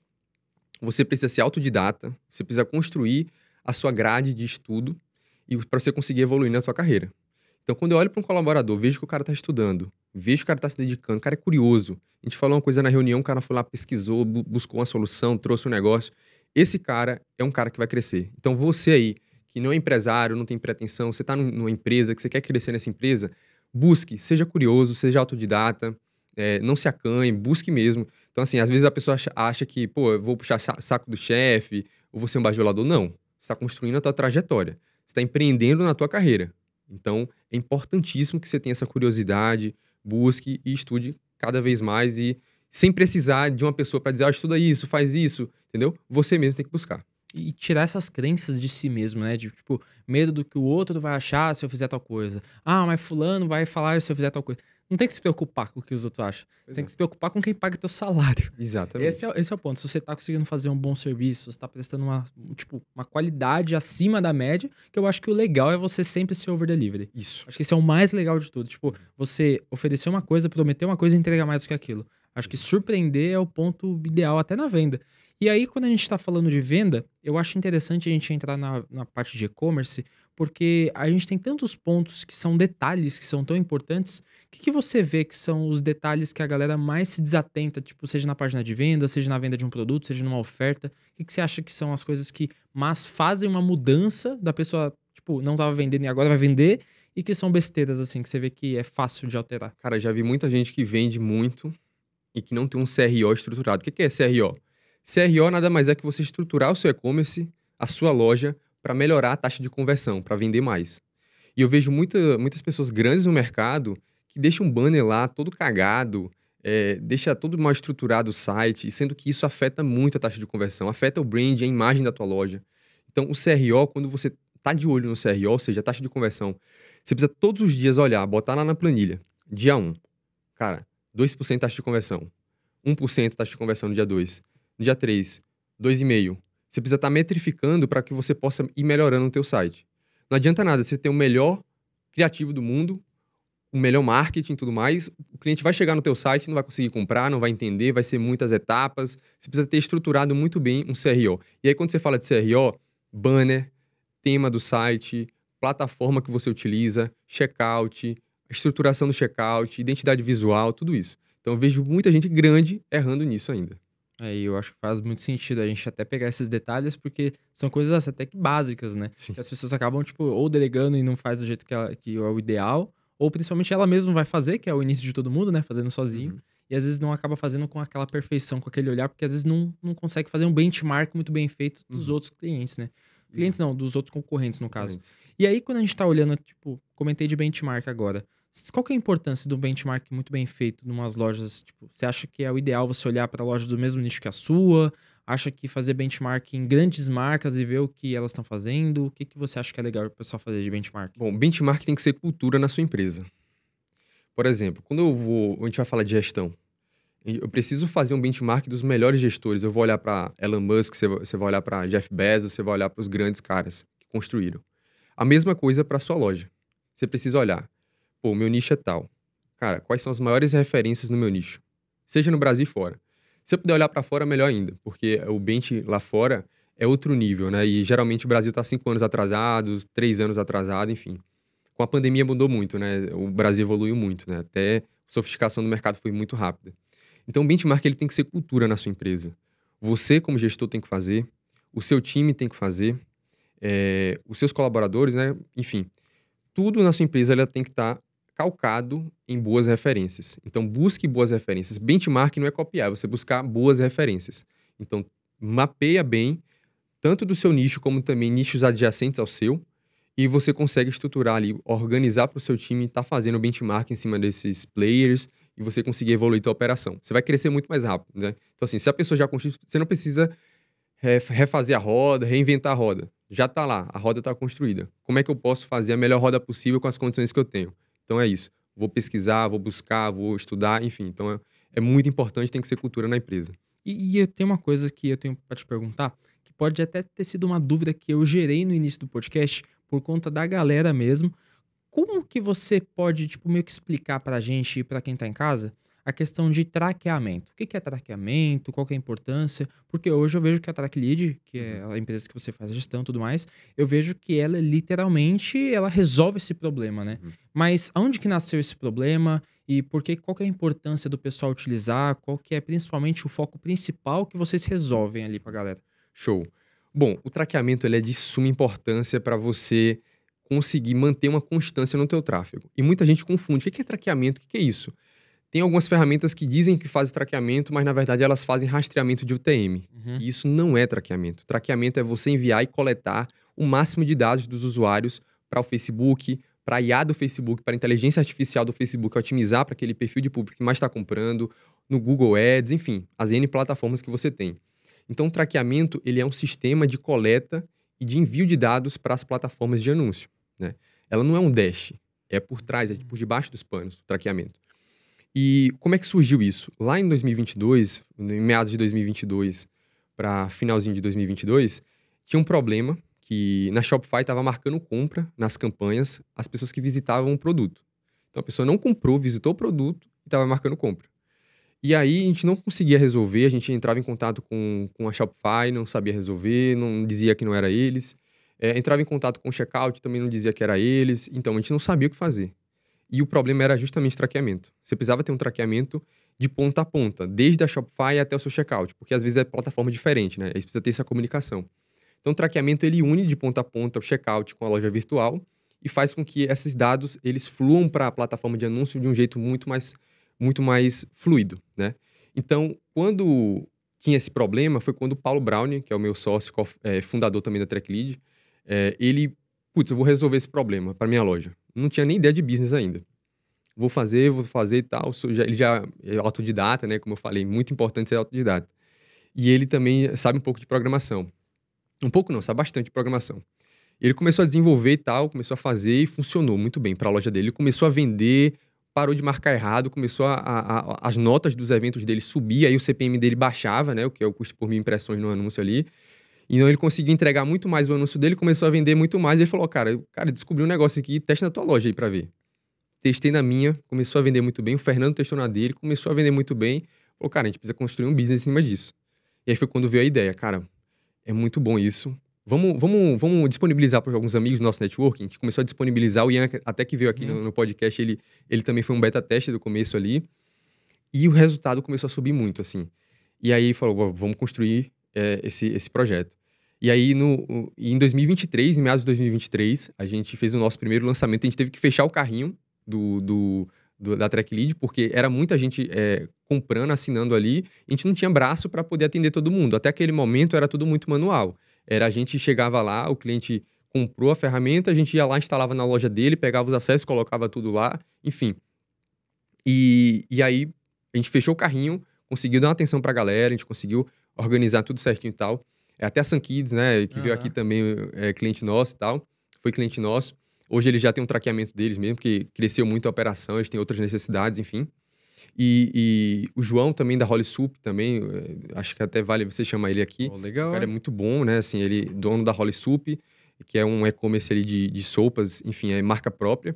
você precisa ser autodidata, você precisa construir a sua grade de estudo e para você conseguir evoluir na sua carreira. Então, quando eu olho para um colaborador, vejo que o cara está estudando, vejo que o cara está se dedicando, o cara é curioso. A gente falou uma coisa na reunião, o cara foi lá, pesquisou, buscou uma solução, trouxe um negócio. Esse cara é um cara que vai crescer. Então, você aí, que não é empresário, não tem pretensão, você está numa empresa, que você quer crescer nessa empresa, busque, seja curioso, seja autodidata, não se acanhe, busque mesmo. Então, assim, às vezes a pessoa acha que, pô, eu vou puxar saco do chefe, ou vou ser um bajulador. Não, você está construindo a tua trajetória, você está empreendendo na tua carreira. Então, é importantíssimo que você tenha essa curiosidade, busque e estude cada vez mais e sem precisar de uma pessoa para dizer, estuda isso, faz isso, entendeu? Você mesmo tem que buscar. E tirar essas crenças de si mesmo, né? De, tipo, medo do que o outro vai achar se eu fizer tal coisa. Ah, mas fulano vai falar se eu fizer tal coisa. Não tem que se preocupar com o que os outros acham. Você tem que se preocupar com quem paga teu salário. Exatamente. Esse é o ponto. Se você tá conseguindo fazer um bom serviço, se você tá prestando uma qualidade acima da média, que eu acho que o legal é você sempre ser over-delivery. Isso. Acho que esse é o mais legal de tudo. Tipo, você oferecer uma coisa, prometer uma coisa e entregar mais do que aquilo. Acho que surpreender é o ponto ideal até na venda. E aí, quando a gente está falando de venda, eu acho interessante a gente entrar na parte de e-commerce, porque a gente tem tantos pontos que são detalhes, que são tão importantes. O que você vê que são os detalhes que a galera mais se desatenta, tipo, seja na página de venda, seja na venda de um produto, seja numa oferta? O que você acha que são as coisas que mais fazem uma mudança da pessoa, tipo, não estava vendendo e agora vai vender, e que são besteiras, assim, que você vê que é fácil de alterar? Cara, já vi muita gente que vende muito e que não tem um CRO estruturado. O que é CRO? CRO nada mais é que você estruturar o seu e-commerce, a sua loja, para melhorar a taxa de conversão, para vender mais. E eu vejo muitas pessoas grandes no mercado que deixa um banner lá todo cagado, deixa todo mal estruturado o site, sendo que isso afeta muito a taxa de conversão, afeta o brand, a imagem da tua loja. Então, o CRO, quando você tá de olho no CRO, ou seja, a taxa de conversão, você precisa todos os dias olhar, botar lá na planilha. Dia 1, cara, 2% taxa de conversão. 1% taxa de conversão no dia 2. No dia 3, 2,5%. Você precisa estar metrificando para que você possa ir melhorando no teu site. Não adianta nada você ter o melhor criativo do mundo, o melhor marketing e tudo mais. O cliente vai chegar no teu site, não vai conseguir comprar, não vai entender, vai ser muitas etapas. Você precisa ter estruturado muito bem um CRO. E aí, quando você fala de CRO, banner, tema do site, plataforma que você utiliza, checkout, estruturação do checkout, identidade visual, tudo isso. Então, eu vejo muita gente grande errando nisso ainda. E eu acho que faz muito sentido a gente até pegar esses detalhes, porque são coisas até que básicas, né? Sim. Que as pessoas acabam, tipo, ou delegando e não faz do jeito que é o ideal, ou principalmente ela mesma vai fazer, que é o início de todo mundo, né? Fazendo sozinho. Uhum. E às vezes não acaba fazendo com aquela perfeição, com aquele olhar, porque às vezes não consegue fazer um benchmark muito bem feito dos outros clientes, né? Clientes não, dos outros concorrentes, no caso. E aí, quando a gente tá olhando, tipo, comentei de benchmark agora. Qual que é a importância do benchmark muito bem feito em umas lojas? Tipo, você acha que é o ideal você olhar para lojas do mesmo nicho que a sua? Acha que fazer benchmark em grandes marcas e ver o que elas estão fazendo? O que você acha que é legal o pessoal fazer de benchmark? Bom, benchmark tem que ser cultura na sua empresa. Por exemplo, quando a gente vai falar de gestão, eu preciso fazer um benchmark dos melhores gestores. Eu vou olhar para Elon Musk, você vai olhar para Jeff Bezos, você vai olhar para os grandes caras que construíram. A mesma coisa para sua loja. Você precisa olhar, pô, meu nicho é tal. Cara, quais são as maiores referências no meu nicho? Seja no Brasil e fora. Se eu puder olhar para fora, melhor ainda, porque o bench lá fora é outro nível, né? E geralmente o Brasil está 5 anos atrasado, 3 anos atrasado, enfim. Com a pandemia mudou muito, né? O Brasil evoluiu muito, né? Até a sofisticação do mercado foi muito rápida. Então, o benchmark ele tem que ser cultura na sua empresa. Você, como gestor, tem que fazer, o seu time tem que fazer, os seus colaboradores, né? Enfim, tudo na sua empresa ela tem que estar calcado em boas referências. Então, busque boas referências. Benchmark não é copiar, é você buscar boas referências. Então, mapeia bem, tanto do seu nicho como também nichos adjacentes ao seu, e você consegue estruturar ali, organizar para o seu time, estar fazendo benchmark em cima desses players e você conseguir evoluir sua operação. Você vai crescer muito mais rápido, né? Então, assim, se a pessoa já construiu, você não precisa refazer a roda, reinventar a roda. Já está lá, a roda está construída. Como é que eu posso fazer a melhor roda possível com as condições que eu tenho? Então, é isso. Vou pesquisar, vou buscar, vou estudar, enfim. Então, é muito importante, tem que ser cultura na empresa. E eu tenho uma coisa que eu tenho para te perguntar, que pode até ter sido uma dúvida que eu gerei no início do podcast, por conta da galera mesmo. Como que você pode, tipo, meio que explicar pra gente e pra quem tá em casa a questão de traqueamento? O que que é traqueamento? Qual que é a importância? Porque hoje eu vejo que a TrackLead, que é a empresa que você faz a gestão e tudo mais, eu vejo que ela literalmente ela resolve esse problema, né? Mas aonde que nasceu esse problema e qual que é a importância do pessoal utilizar? Qual que é principalmente o foco principal que vocês resolvem ali pra galera? Show. Bom, o traqueamento ele é de suma importância para você conseguir manter uma constância no teu tráfego. E muita gente confunde. O que é traqueamento? O que é isso? Tem algumas ferramentas que dizem que fazem traqueamento, mas na verdade elas fazem rastreamento de UTM. E isso não é traqueamento. Traqueamento é você enviar e coletar o máximo de dados dos usuários para o Facebook, para a IA do Facebook, para a inteligência artificial do Facebook, otimizar para aquele perfil de público que mais está comprando, no Google Ads, enfim, as N plataformas que você tem. Então, o traqueamento ele é um sistema de coleta e de envio de dados para as plataformas de anúncio, né? Ela não é um dash, é por trás, é por debaixo dos panos, o traqueamento. E como é que surgiu isso? Lá em 2022, em meados de 2022 para finalzinho de 2022, tinha um problema que na Shopify estava marcando compra nas campanhas as pessoas que visitavam o produto. Então, a pessoa não comprou, visitou o produto e estava marcando compra. E aí a gente não conseguia resolver, a gente entrava em contato com a Shopify, não sabia resolver, não dizia que não era eles. Entrava em contato com o checkout, também não dizia que era eles. Então a gente não sabia o que fazer. E o problema era justamente traqueamento. Você precisava ter um traqueamento de ponta a ponta, desde a Shopify até o seu checkout, porque às vezes é plataforma diferente, né? Aí você precisa ter essa comunicação. Então o traqueamento ele une de ponta a ponta o checkout com a loja virtual e faz com que esses dados eles fluam para a plataforma de anúncio de um jeito muito mais fluido, né? Então, quando tinha esse problema, foi quando o Paulo Brownie, que é o meu sócio, fundador também da TrackLead, eu vou resolver esse problema para minha loja. Não tinha nem ideia de business ainda. vou fazer e tal. Ele já é autodidata, né? Como eu falei, muito importante ser autodidata. E ele também sabe um pouco de programação. Um pouco não, sabe bastante de programação. Ele começou a desenvolver e tal, começou a fazer e funcionou muito bem para a loja dele. Ele começou a vender, parou de marcar errado, começou as notas dos eventos dele subir, aí o CPM dele baixava, né? O que é o custo por 1.000 impressões no anúncio ali. Então ele conseguiu entregar muito mais o anúncio dele, começou a vender muito mais. E ele falou: cara, descobri um negócio aqui, testa na tua loja aí para ver. Testei na minha, começou a vender muito bem. O Fernando testou na dele, começou a vender muito bem. Falou: cara, a gente precisa construir um business em cima disso. E aí foi quando veio a ideia: cara, é muito bom isso. Vamos disponibilizar para alguns amigos do nosso networking. A gente começou a disponibilizar. O Ian, até que veio aqui no podcast, ele também foi um beta teste do começo ali. E o resultado começou a subir muito, assim. E aí falou: vamos construir esse projeto. E aí, em 2023, em meados de 2023, a gente fez o nosso primeiro lançamento. A gente teve que fechar o carrinho da Track Lead, porque era muita gente comprando, assinando ali. A gente não tinha braço para poder atender todo mundo. Até aquele momento era tudo muito manual. A gente chegava lá, o cliente comprou a ferramenta, a gente ia lá, instalava na loja dele, pegava os acessos, colocava tudo lá, enfim. E aí a gente fechou o carrinho, conseguiu dar uma atenção para a galera, a gente conseguiu organizar tudo certinho e tal. Até a Sun Kids, né, que veio aqui também, cliente nosso e tal, foi cliente nosso. Hoje eles já têm um traqueamento deles mesmo, que cresceu muito a operação, eles têm outras necessidades, enfim. E o João também, da Holy Soup, também, acho que até vale você chamar ele aqui. Legal. O cara é muito bom, né, assim, ele dono da Holy Soup, que é um e-commerce ali de sopas, enfim, é marca própria.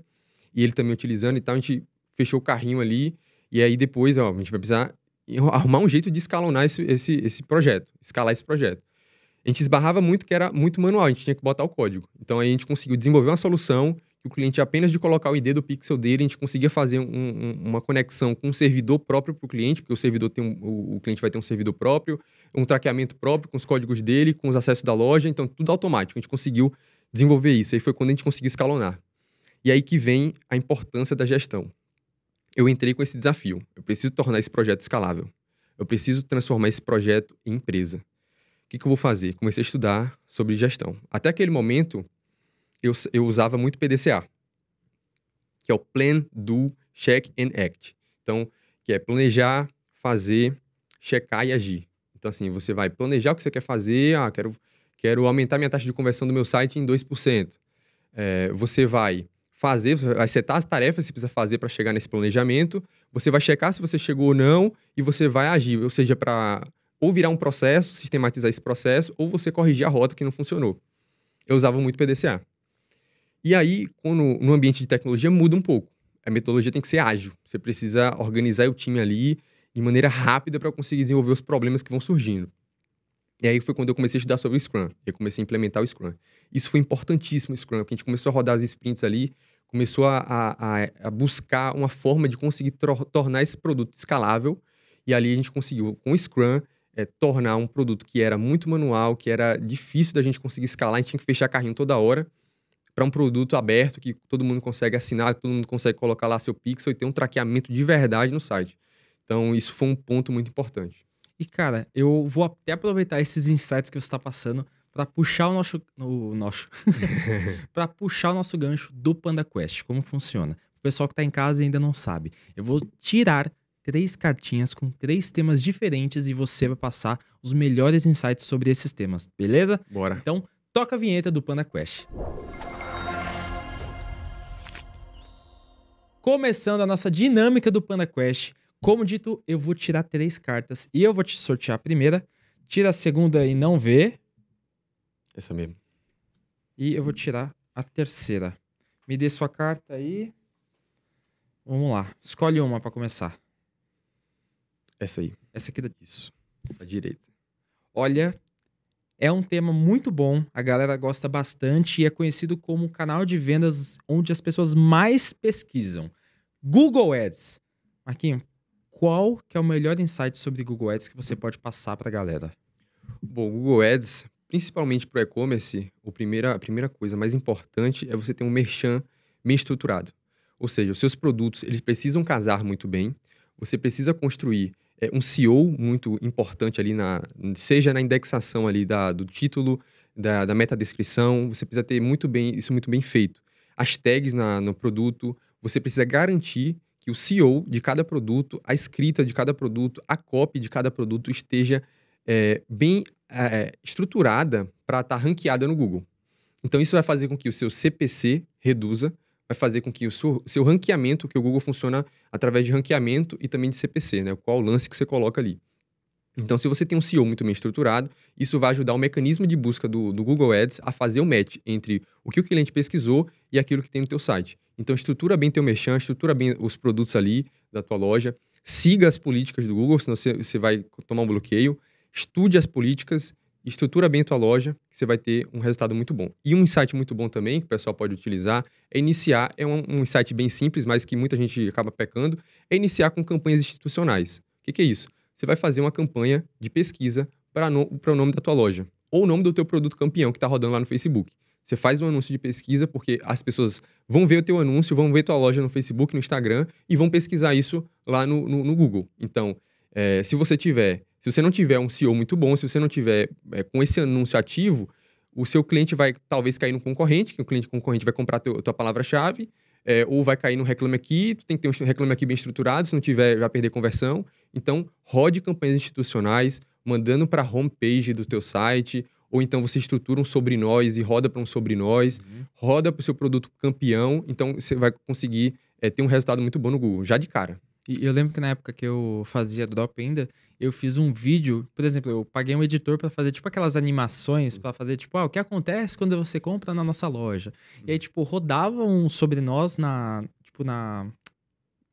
E ele também utilizando e tal, a gente fechou o carrinho ali, e aí depois, a gente vai precisar arrumar um jeito de escalonar esse projeto, escalar esse projeto. A gente esbarrava muito que era muito manual, a gente tinha que botar o código. Então aí a gente conseguiu desenvolver uma solução que o cliente, apenas de colocar o ID do pixel dele, a gente conseguia fazer uma conexão com um servidor próprio para o cliente, porque o servidor o cliente vai ter um servidor próprio, um traqueamento próprio com os códigos dele, com os acessos da loja, então tudo automático. A gente conseguiu desenvolver isso. Aí foi quando a gente conseguiu escalonar. E aí que vem a importância da gestão. Eu entrei com esse desafio. Eu preciso tornar esse projeto escalável. Eu preciso transformar esse projeto em empresa. O que eu vou fazer? Comecei a estudar sobre gestão. Até aquele momento, eu usava muito PDCA, que é o Plan, Do, Check and Act. Então, que é planejar, fazer, checar e agir. Então, assim, você vai planejar o que você quer fazer. Quero aumentar minha taxa de conversão do meu site em 2%. Você vai fazer, você vai setar as tarefas que você precisa fazer para chegar nesse planejamento. Você vai checar se você chegou ou não e você vai agir. Ou seja, para ou virar um processo, sistematizar esse processo, ou você corrigir a rota que não funcionou. Eu usava muito PDCA. E aí, no ambiente de tecnologia, muda um pouco. A metodologia tem que ser ágil. Você precisa organizar o time ali de maneira rápida para conseguir desenvolver os problemas que vão surgindo. E aí foi quando eu comecei a estudar sobre o Scrum. Eu comecei a implementar o Scrum. Isso foi importantíssimo, o Scrum, porque a gente começou a rodar as sprints ali, começou a buscar uma forma de conseguir tornar esse produto escalável. E ali a gente conseguiu, com o Scrum, tornar um produto que era muito manual, que era difícil da gente conseguir escalar, a gente tinha que fechar carrinho toda hora, para um produto aberto que todo mundo consegue assinar, que todo mundo consegue colocar lá seu pixel e ter um traqueamento de verdade no site. Então, isso foi um ponto muito importante. E, cara, eu vou até aproveitar esses insights que você está passando para puxar para puxar o nosso gancho do Panda Quest. Como funciona? O pessoal que está em casa ainda não sabe. Eu vou tirar 3 cartinhas com 3 temas diferentes e você vai passar os melhores insights sobre esses temas, beleza? Bora. Então, toca a vinheta do Panda Quest. Começando a nossa dinâmica do Panda Quest. Como dito, eu vou tirar 3 cartas e eu vou te sortear a primeira. Tira a segunda e não vê. Essa mesmo. E eu vou tirar a terceira. Me dê sua carta aí. Vamos lá. Escolhe uma para começar. Essa aí. Essa aqui daqui. Isso. À direita. Olha, é um tema muito bom. A galera gosta bastante e é conhecido como um canal de vendas onde as pessoas mais pesquisam. Google Ads. Marquinhos, qual que é o melhor insight sobre Google Ads que você pode passar para a galera? Bom, Google Ads, principalmente para o e-commerce, a primeira coisa mais importante é você ter um merchan bem estruturado. Ou seja, os seus produtos eles precisam casar muito bem. Você precisa construir um SEO muito importante ali, seja na indexação ali do título, da metadescrição. Você precisa ter isso muito bem feito. As tags no produto, você precisa garantir que o SEO de cada produto, a escrita de cada produto, a copy de cada produto esteja bem estruturada para estar ranqueada no Google. Então, isso vai fazer com que o seu CPC reduza, vai fazer com que o seu ranqueamento, que o Google funciona através de ranqueamento e também de CPC, né? Qual o lance que você coloca ali. Então, se você tem um SEO muito bem estruturado, isso vai ajudar o mecanismo de busca do Google Ads a fazer o match entre o que o cliente pesquisou e aquilo que tem no teu site. Então, estrutura bem teu merchan, estrutura bem os produtos ali da tua loja, siga as políticas do Google, senão você vai tomar um bloqueio, estude as políticas, estrutura bem a tua loja, que você vai ter um resultado muito bom. E um insight muito bom também, que o pessoal pode utilizar, é um insight bem simples, mas que muita gente acaba pecando, é iniciar com campanhas institucionais. O que é isso? Você vai fazer uma campanha de pesquisa para o nome da tua loja, ou o nome do teu produto campeão que está rodando lá no Facebook. Você faz um anúncio de pesquisa porque as pessoas vão ver o teu anúncio, vão ver tua loja no Facebook, no Instagram e vão pesquisar isso lá no Google. Então, se você não tiver um SEO muito bom, se você não tiver com esse anúncio ativo, o seu cliente vai talvez cair no concorrente, que o cliente concorrente vai comprar tua palavra-chave, ou vai cair no Reclame Aqui, tu tem que ter um Reclame Aqui bem estruturado, se não tiver, vai perder conversão. Então, rode campanhas institucionais, mandando para a homepage do teu site, ou então você estrutura um sobre nós e roda para um sobre nós, roda para o seu produto campeão, então você vai conseguir ter um resultado muito bom no Google, já de cara. E eu lembro que na época que eu fazia drop ainda, eu fiz um vídeo, por exemplo, eu paguei um editor pra fazer tipo aquelas animações, pra fazer tipo, o que acontece quando você compra na nossa loja. E aí, tipo, rodava um sobre nós na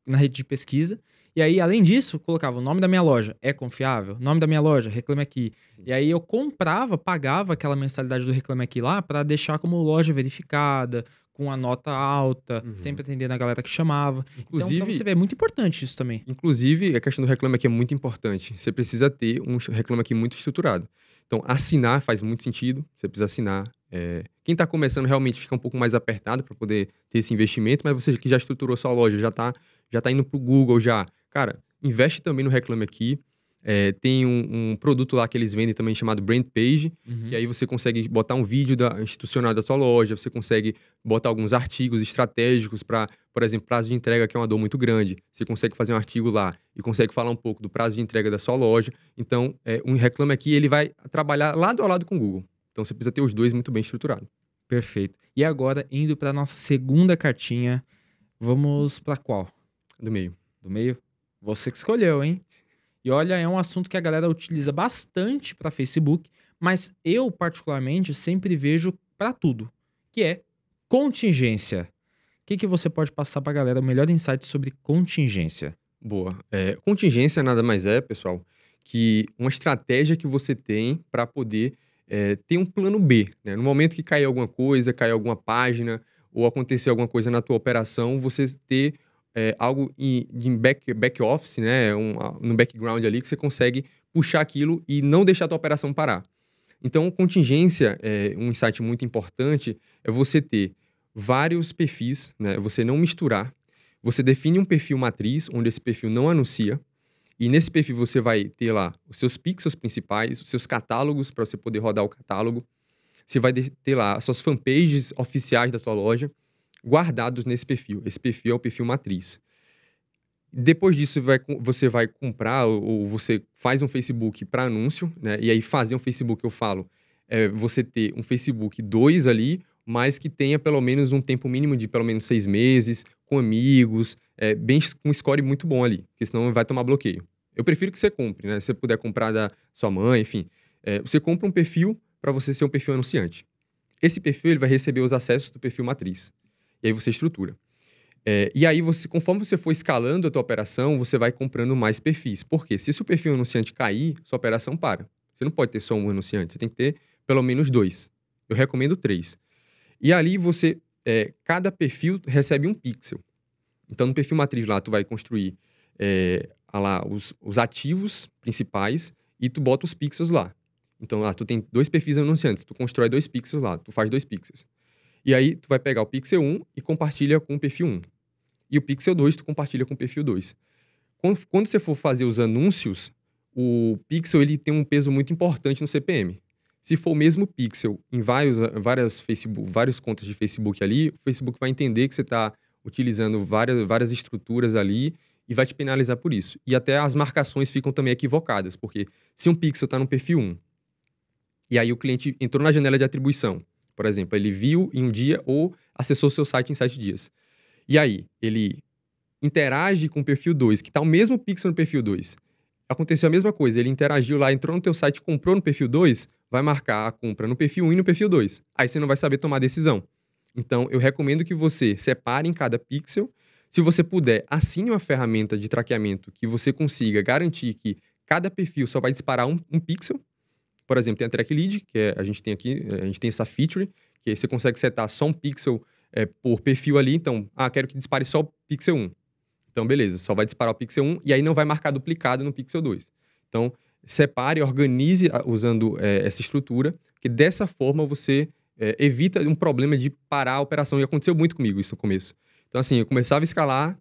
rede de pesquisa. E aí, além disso, colocava o nome da minha loja, é confiável? Nome da minha loja, Reclame Aqui. Sim. E aí eu pagava aquela mensalidade do Reclame Aqui lá pra deixar como loja verificada, com a nota alta, sempre atendendo a galera que chamava. Inclusive, então, pra você ver, é muito importante isso também. Inclusive, a questão do Reclame Aqui é muito importante. Você precisa ter um Reclame Aqui muito estruturado. Então, assinar faz muito sentido. Você precisa assinar. Quem está começando realmente fica um pouco mais apertado para poder ter esse investimento, mas você que já estruturou sua loja, já tá indo pro Google já. Cara, investe também no Reclame Aqui. Tem um produto lá que eles vendem também chamado Brand Page, que aí você consegue botar um vídeo institucional da tua loja, você consegue botar alguns artigos estratégicos para, por exemplo, prazo de entrega, que é uma dor muito grande. Você consegue fazer um artigo lá e consegue falar um pouco do prazo de entrega da sua loja. Então, um Reclame Aqui, ele vai trabalhar lado a lado com o Google. Então, você precisa ter os dois muito bem estruturados. Perfeito. E agora, indo para nossa segunda cartinha, vamos para qual? Do meio. Do meio? Você que escolheu, hein? E olha, é um assunto que a galera utiliza bastante para Facebook, mas eu, particularmente, sempre vejo para tudo, que é contingência. O que você pode passar para a galera, o melhor insight sobre contingência? Boa. Contingência nada mais é, pessoal, que uma estratégia que você tem para poder ter um plano B, né? No momento que cair alguma coisa, cair alguma página, ou acontecer alguma coisa na tua operação, você ter algo em back office, né? No background ali, que você consegue puxar aquilo e não deixar a tua operação parar. Então, contingência, um insight muito importante, é você ter vários perfis, né? Você não misturar. Você define um perfil matriz, onde esse perfil não anuncia. E nesse perfil você vai ter lá os seus pixels principais, os seus catálogos para você poder rodar o catálogo. Você vai ter lá as suas fanpages oficiais da tua loja guardados nesse perfil. Esse perfil é o perfil matriz. Depois disso, você vai comprar ou você faz um Facebook para anúncio, né? E aí fazer um Facebook, eu falo, você ter um Facebook 2 ali, mas que tenha pelo menos um tempo mínimo de pelo menos 6 meses, com amigos, com um score muito bom ali, porque senão vai tomar bloqueio. Eu prefiro que você compre, né? Se você puder comprar da sua mãe, enfim. Você compra um perfil para você ser um perfil anunciante. Esse perfil ele vai receber os acessos do perfil matriz. E aí você estrutura. E aí, conforme você for escalando a tua operação, você vai comprando mais perfis. Por quê? Se o perfil anunciante cair, sua operação para. Você não pode ter só um anunciante, você tem que ter pelo menos 2. Eu recomendo 3. E ali cada perfil recebe um pixel. Então, no perfil matriz lá, tu vai construir lá, os ativos principais e tu bota os pixels lá. Então, lá, tu tem 2 perfis anunciantes, tu constrói 2 pixels lá, tu faz 2 pixels. E aí, tu vai pegar o pixel 1 e compartilha com o perfil 1. E o pixel 2, tu compartilha com o perfil 2. Quando você for fazer os anúncios, o pixel ele tem um peso muito importante no CPM. Se for o mesmo pixel em várias contas de Facebook ali, o Facebook vai entender que você está utilizando várias estruturas ali e vai te penalizar por isso. E até as marcações ficam também equivocadas, porque se um pixel está no perfil 1, e aí o cliente entrou na janela de atribuição, por exemplo, ele viu em um dia ou acessou seu site em 7 dias. E aí, ele interage com o perfil 2, que está o mesmo pixel no perfil 2. Aconteceu a mesma coisa, ele interagiu lá, entrou no teu site, comprou no perfil 2, vai marcar a compra no perfil 1 e no perfil 2. Aí você não vai saber tomar decisão. Então, eu recomendo que você separe em cada pixel. Se você puder, assine uma ferramenta de traqueamento que você consiga garantir que cada perfil só vai disparar um pixel. Por exemplo, tem a Track Lead, que a gente tem aqui, a gente tem essa feature, que aí você consegue setar só um pixel por perfil ali. Então, quero que dispare só o pixel 1. Então, beleza, só vai disparar o pixel 1 e aí não vai marcar duplicado no pixel 2. Então, separe, organize usando essa estrutura, que dessa forma você evita um problema de parar a operação. E aconteceu muito comigo isso no começo. Então, assim, eu começava a escalar,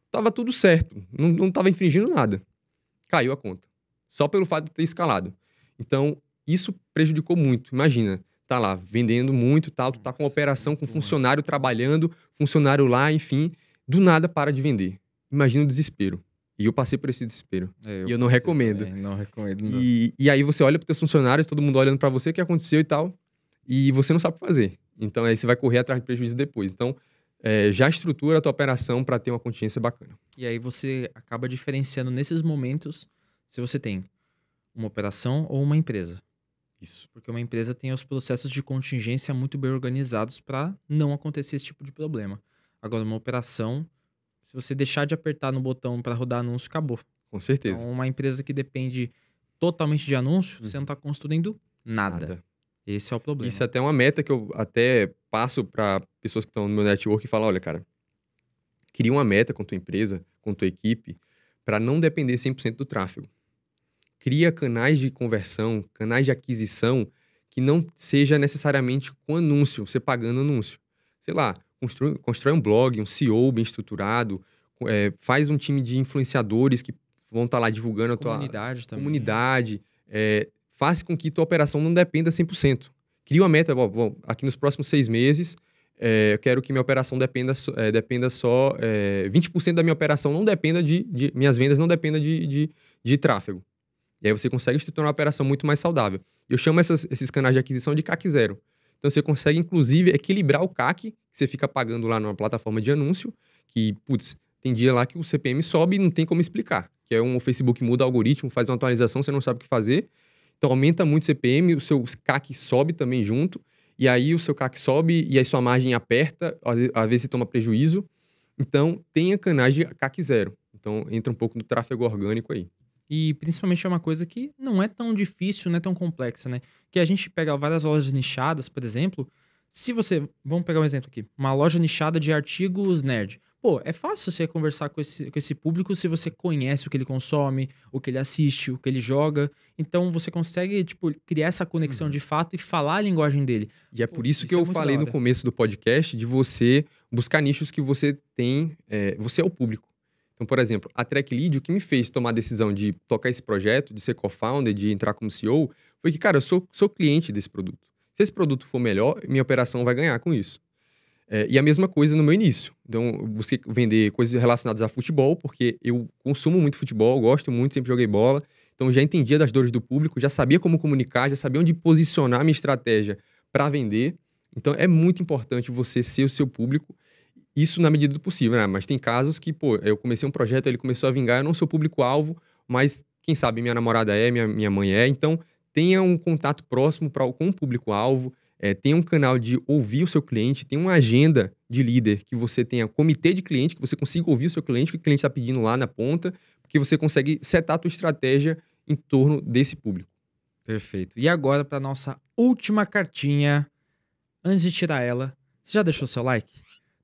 tava tudo certo, não tava infringindo nada. Caiu a conta. Só pelo fato de ter escalado. Então, isso prejudicou muito. Imagina, tá lá, vendendo muito, tal, tu tá com uma operação com funcionário trabalhando, funcionário lá, enfim, do nada para de vender. Imagina o desespero. E eu passei por esse desespero. E eu não recomendo. Não recomendo, não. E aí você olha para teus funcionários, todo mundo olhando para você, o que aconteceu e tal, e você não sabe o que fazer. Então aí você vai correr atrás de prejuízo depois. Então, já estrutura a tua operação para ter uma contingência bacana. E aí você acaba diferenciando nesses momentos se você tem uma operação ou uma empresa. Isso. Porque uma empresa tem os processos de contingência muito bem organizados para não acontecer esse tipo de problema. Agora, uma operação, se você deixar de apertar no botão para rodar anúncio, acabou. Com certeza. Então, uma empresa que depende totalmente de anúncio, você não está construindo nada. Esse é o problema. Isso é até uma meta que eu até passo para pessoas que estão no meu network e falam, olha, cara, cria uma meta com tua empresa, com tua equipe, para não depender 100% do tráfego. Cria canais de conversão, canais de aquisição, que não seja necessariamente com anúncio, você pagando anúncio. Sei lá, constrói um blog, um SEO bem estruturado, faz um time de influenciadores que vão estar lá divulgando a tua comunidade. Faz com que tua operação não dependa 100%. Cria uma meta, bom, aqui nos próximos 6 meses, eu quero que minha operação dependa só 20% da minha operação não dependa minhas vendas não dependam de tráfego. E aí você consegue estruturar uma operação muito mais saudável. Eu chamo esses canais de aquisição de CAC zero. Então você consegue, inclusive, equilibrar o CAC, que você fica pagando lá numa plataforma de anúncio, que, putz, tem dia lá que o CPM sobe e não tem como explicar. Que é o Facebook muda o algoritmo, faz uma atualização, você não sabe o que fazer. Então aumenta muito o CPM, o seu CAC sobe também junto. E aí o seu CAC sobe e aí sua margem aperta, às vezes você toma prejuízo. Então tenha canais de CAC zero. Então entra um pouco no tráfego orgânico aí. E principalmente é uma coisa que não é tão difícil, não é tão complexa, né? Que a gente pega várias lojas nichadas, por exemplo. Se você... Vamos pegar um exemplo aqui. Uma loja nichada de artigos nerd. Pô, é fácil você conversar com esse público se você conhece o que ele consome, o que ele assiste, o que ele joga. Então você consegue, tipo, criar essa conexão de fato e falar a linguagem dele. E é por isso que eu falei no começo do podcast de você buscar nichos que você tem... você é o público. Então, por exemplo, a Track Lead, o que me fez tomar a decisão de tocar esse projeto, de ser co-founder, de entrar como CEO, foi que, cara, eu sou cliente desse produto. Se esse produto for melhor, minha operação vai ganhar com isso. E a mesma coisa no meu início. Então, eu busquei vender coisas relacionadas a futebol, porque eu consumo muito futebol, gosto muito, sempre joguei bola. Então, eu já entendia das dores do público, já sabia como comunicar, já sabia onde posicionar a minha estratégia para vender. Então, é muito importante você ser o seu público. Isso na medida do possível, né? Mas tem casos que, pô, eu comecei um projeto, ele começou a vingar, eu não sou público-alvo, mas quem sabe minha namorada minha mãe é. Então, tenha um contato próximo com o público-alvo, tenha um canal de ouvir o seu cliente, tenha uma agenda de líder, que você tenha comitê de cliente, que você consiga ouvir o seu cliente, o que o cliente está pedindo lá na ponta, porque você consegue setar a tua estratégia em torno desse público. Perfeito. E agora, para nossa última cartinha, antes de tirar ela, você já deixou seu like?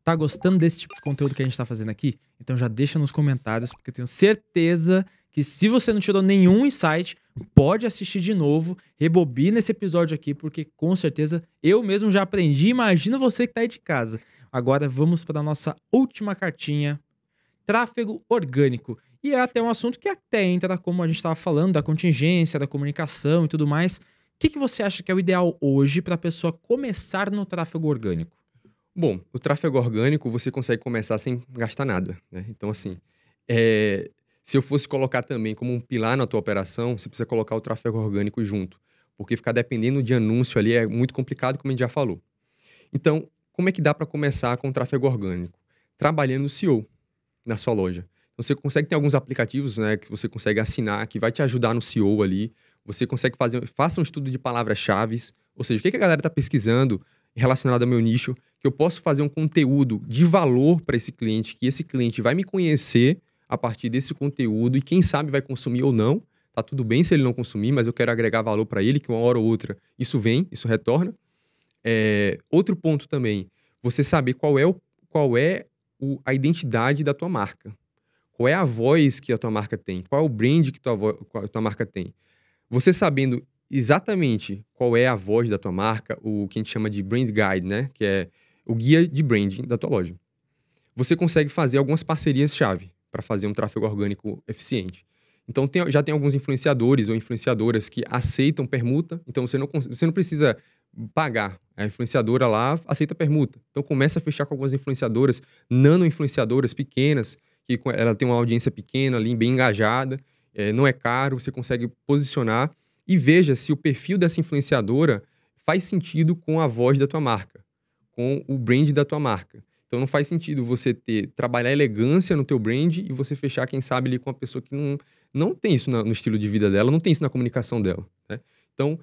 Tá gostando desse tipo de conteúdo que a gente tá fazendo aqui? Então já deixa nos comentários, porque eu tenho certeza que se você não tirou nenhum insight, pode assistir de novo, rebobina esse episódio aqui, porque com certeza eu mesmo já aprendi, imagina você que tá aí de casa. Agora vamos para a nossa última cartinha, tráfego orgânico. E é até um assunto que até entra, como a gente estava falando, da contingência, da comunicação e tudo mais. O que você acha que é o ideal hoje para a pessoa começar no tráfego orgânico? Bom, o tráfego orgânico você consegue começar sem gastar nada, né? Então, assim, se eu fosse colocar também como um pilar na tua operação, você precisa colocar o tráfego orgânico junto, porque ficar dependendo de anúncio ali é muito complicado, como a gente já falou. Então, como é que dá para começar com o tráfego orgânico? Trabalhando no SEO na sua loja. Então, você consegue ter alguns aplicativos, né, que você consegue assinar, que vai te ajudar no SEO ali. Você consegue faça um estudo de palavras-chave, ou seja, o que a galera está pesquisando relacionado ao meu nicho, que eu posso fazer um conteúdo de valor para esse cliente, que esse cliente vai me conhecer a partir desse conteúdo e quem sabe vai consumir ou não. Tá tudo bem se ele não consumir, mas eu quero agregar valor para ele, que uma hora ou outra isso vem, isso retorna. Outro ponto também, você saber qual é a identidade da tua marca. Qual é a voz que a tua marca tem? Qual é o brand que a tua marca tem? Você sabendo exatamente qual é a voz da tua marca, o que a gente chama de brand guide, né? Que é o guia de branding da tua loja. Você consegue fazer algumas parcerias-chave para fazer um tráfego orgânico eficiente. Então, já tem alguns influenciadores ou influenciadoras que aceitam permuta. Então, você não precisa pagar. A influenciadora lá aceita permuta. Então, começa a fechar com algumas influenciadoras, nano-influenciadoras pequenas, que ela tem uma audiência pequena ali, bem engajada. Não é caro, você consegue posicionar e veja se o perfil dessa influenciadora faz sentido com a voz da tua marca, com o brand da tua marca. Então não faz sentido você trabalhar elegância no teu brand e você fechar, quem sabe, ali com uma pessoa que não tem isso no estilo de vida dela, não tem isso na comunicação dela, né? Então,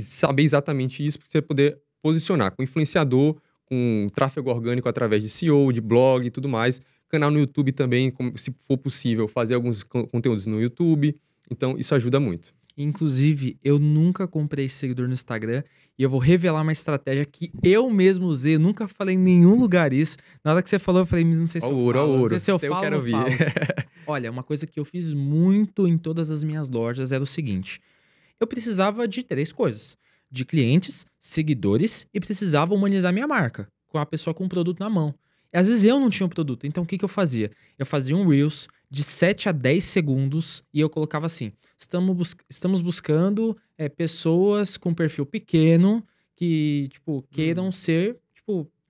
saber exatamente isso para você poder posicionar com influenciador, com tráfego orgânico através de SEO, de blog e tudo mais. Canal no YouTube também, se for possível, fazer alguns conteúdos no YouTube. Então, isso ajuda muito. Inclusive, eu nunca comprei seguidor no Instagram e eu vou revelar uma estratégia que eu mesmo usei. Eu nunca falei em nenhum lugar isso. Na hora que você falou, eu falei, não sei se eu falo. Não sei se eu falo, quero ouvir. Olha, uma coisa que eu fiz muito em todas as minhas lojas era o seguinte. Eu precisava de 3 coisas. De clientes, seguidores e precisava humanizar minha marca. Com a pessoa com o produto na mão. E às vezes eu não tinha o produto. Então o que eu fazia? Eu fazia um Reels de 7 a 10 segundos e eu colocava assim: estamos buscando pessoas com perfil pequeno que, tipo, queiram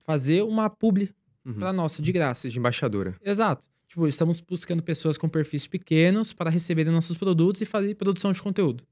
fazer uma publi pra nossa, de graça. Seja embaixadora. Exato. Tipo, estamos buscando pessoas com perfis pequenos para receberem nossos produtos e fazer produção de conteúdo.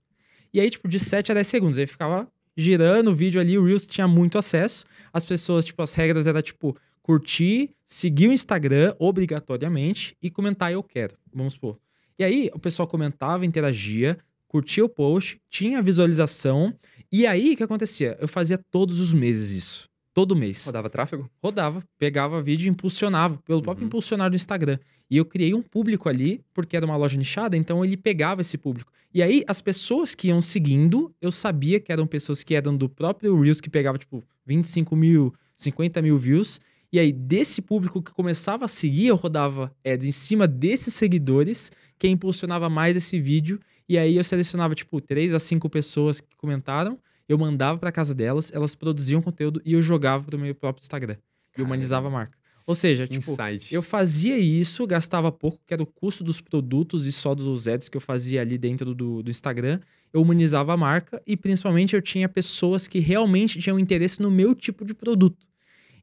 E aí, tipo, de 7 a 10 segundos. Aí ficava girando o vídeo ali, o Reels tinha muito acesso. As pessoas, tipo, as regras eram, tipo, curtir, seguir o Instagram obrigatoriamente e comentar eu quero, vamos supor. E aí, o pessoal comentava, interagia, curtia o post, tinha visualização. E aí, o que acontecia? Eu fazia todos os meses isso. Todo mês. Rodava tráfego? Rodava. Pegava vídeo e impulsionava pelo próprio impulsionário do Instagram. E eu criei um público ali, porque era uma loja nichada, então ele pegava esse público. E aí, as pessoas que iam seguindo, eu sabia que eram pessoas que eram do próprio Reels, que pegava, tipo, 25 mil, 50 mil views. E aí, desse público que começava a seguir, eu rodava ads em cima desses seguidores, que impulsionava mais esse vídeo. E aí, eu selecionava, tipo, 3 a 5 pessoas que comentaram, eu mandava pra casa delas, elas produziam conteúdo e eu jogava pro meu próprio Instagram. E humanizava a marca. Ou seja, tipo, Insight. eu fazia isso, gastava pouco, que era o custo dos produtos e só dos ads que eu fazia ali dentro do Instagram. Eu humanizava a marca e, principalmente, eu tinha pessoas que realmente tinham interesse no meu tipo de produto.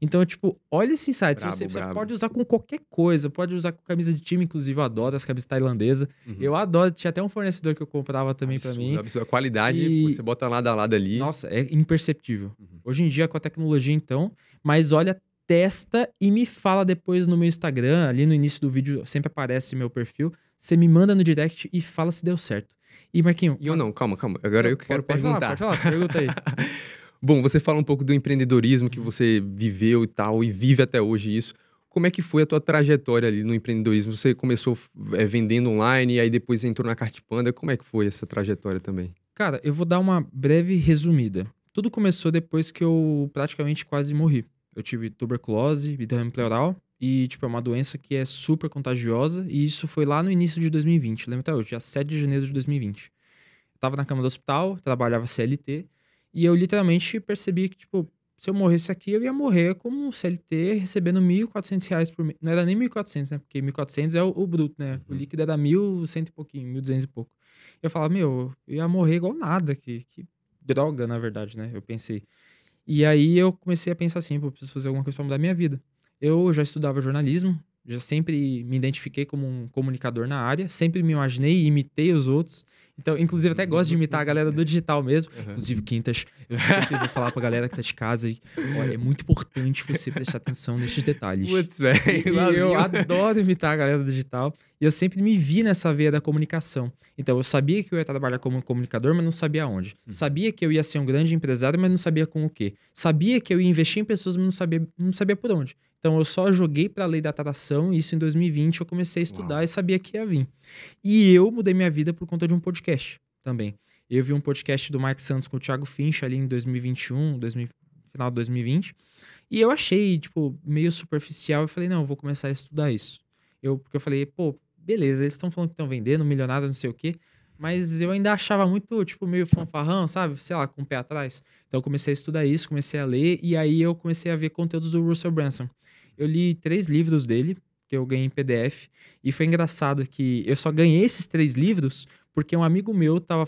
Então, tipo, olha esse insight. Você pode usar com qualquer coisa. Pode usar com camisa de time, inclusive eu adoro as camisas tailandesas. Eu adoro. Tinha até um fornecedor que eu comprava também pra mim. A qualidade, você bota lado a lado ali. Nossa, é imperceptível. Hoje em dia, com a tecnologia, então. Mas olha, testa e me fala depois no meu Instagram. Ali no início do vídeo sempre aparece meu perfil. Você me manda no direct e fala se deu certo. E, Marquinho... E eu não, calma. Agora eu quero perguntar. Pode falar, pergunta aí. Bom, você fala um pouco do empreendedorismo que você viveu e tal, e vive até hoje isso. Como é que foi a tua trajetória ali no empreendedorismo? Você começou vendendo online e aí depois entrou na Cartpanda. Como é que foi essa trajetória também? Cara, eu vou dar uma breve resumida. Tudo começou depois que eu praticamente quase morri. Eu tive tuberculose e derrame pleural e, tipo, é uma doença que é super contagiosa e isso foi lá no início de 2020. Lembro até hoje, dia 7 de janeiro de 2020. Eu tava na cama do hospital, trabalhava CLT. E eu literalmente percebi que, tipo, se eu morresse aqui, eu ia morrer como um CLT recebendo R$1.400 por mês. Não era nem 1.400, né? Porque 1.400 é o bruto, né? O líquido era 1.100 e pouquinho, 1.200 e pouco. Eu falava, meu, eu ia morrer igual nada. Que droga, na verdade, né? Eu pensei. E aí eu comecei a pensar assim, pô, eu preciso fazer alguma coisa pra mudar a minha vida. Eu já estudava jornalismo, já sempre me identifiquei como um comunicador na área, sempre me imaginei e imitei os outros. Então, inclusive, até gosto de imitar a galera do digital mesmo. Aham. Inclusive, Quintas, eu sempre vou falar pra galera que tá de casa aí, olha, é muito importante você prestar atenção nestes detalhes. Putz, velho, E eu igualzinho. adoro imitar a galera do digital. E eu sempre me vi nessa veia da comunicação. Então, eu sabia que eu ia trabalhar como comunicador, mas não sabia onde. Sabia que eu ia ser um grande empresário, mas não sabia com o quê. Sabia que eu ia investir em pessoas, mas não sabia por onde. Então, eu só joguei para a lei da atração e isso em 2020 eu comecei a estudar Uau. e sabia que ia vir. E eu mudei minha vida por conta de um podcast também. Eu vi um podcast do Mike Santos com o Thiago Finch ali em 2021, final de 2020. E eu achei, tipo, meio superficial. Eu falei, não, eu vou começar a estudar isso. Porque eu falei, pô, beleza, eles estão falando que estão vendendo, milionário, não sei o quê. Mas eu ainda achava muito, tipo, meio fanfarrão, sabe? Sei lá, com o pé atrás. Então eu comecei a estudar isso, comecei a ler. E aí eu comecei a ver conteúdos do Russell Brunson. Eu li 3 livros dele, que eu ganhei em PDF. E foi engraçado que eu só ganhei esses 3 livros porque um amigo meu tava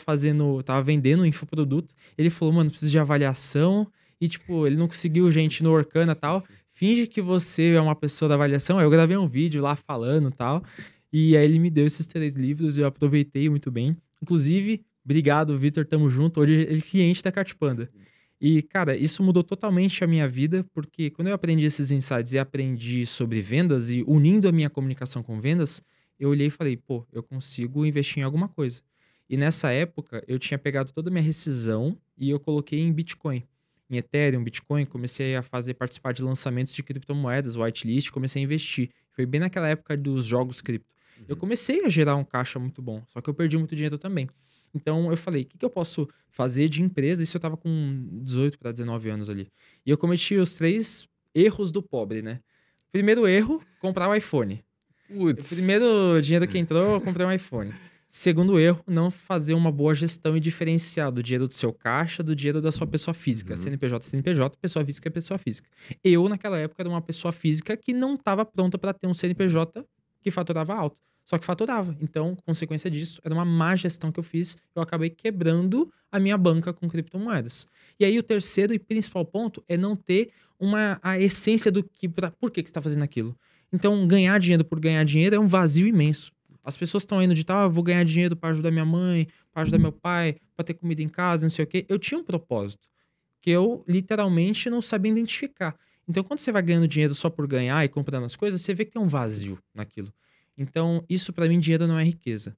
vendendo um infoproduto. Ele falou, mano, preciso de avaliação. E, tipo, ele não conseguiu gente no Orkana e Sim, tal. sim. Finge que você é uma pessoa da avaliação. Aí eu gravei um vídeo lá falando e tal. E aí ele me deu esses 3 livros e eu aproveitei muito bem. Inclusive, obrigado, Vitor, tamo junto. Hoje ele é cliente da Cartpanda. E, cara, isso mudou totalmente a minha vida, porque quando eu aprendi esses insights e aprendi sobre vendas e unindo a minha comunicação com vendas, eu olhei e falei, pô, eu consigo investir em alguma coisa. E nessa época, eu tinha pegado toda a minha rescisão e eu coloquei em Bitcoin. Em Ethereum, Bitcoin, comecei a participar de lançamentos de criptomoedas, whitelist, comecei a investir. Foi bem naquela época dos jogos cripto. Eu Uhum. comecei a gerar um caixa muito bom, só que eu perdi muito dinheiro também. Então eu falei, o que eu posso fazer de empresa? Isso eu tava com 18 para 19 anos ali. E eu cometi os 3 erros do pobre, né? Primeiro erro, comprar o iPhone. O Putz. primeiro dinheiro que entrou, eu comprei um iPhone. Segundo erro, não fazer uma boa gestão e diferenciar do dinheiro do seu caixa do dinheiro da sua pessoa física. Uhum. CNPJ, CNPJ, pessoa física é pessoa física. Eu, naquela época, era uma pessoa física que não estava pronta para ter um CNPJ que faturava alto. Só que faturava. Então, consequência disso, era uma má gestão que eu fiz. Eu acabei quebrando a minha banca com criptomoedas. E aí, o terceiro e principal ponto é não ter a essência do que. Por que você está fazendo aquilo? Então, ganhar dinheiro por ganhar dinheiro é um vazio imenso. As pessoas estão indo de tal, eu vou ganhar dinheiro para ajudar minha mãe, para ajudar meu pai, para ter comida em casa, não sei o quê. Eu tinha um propósito que eu literalmente não sabia identificar. Então, quando você vai ganhando dinheiro só por ganhar e comprando as coisas, você vê que tem um vazio naquilo. Então, isso para mim, dinheiro não é riqueza.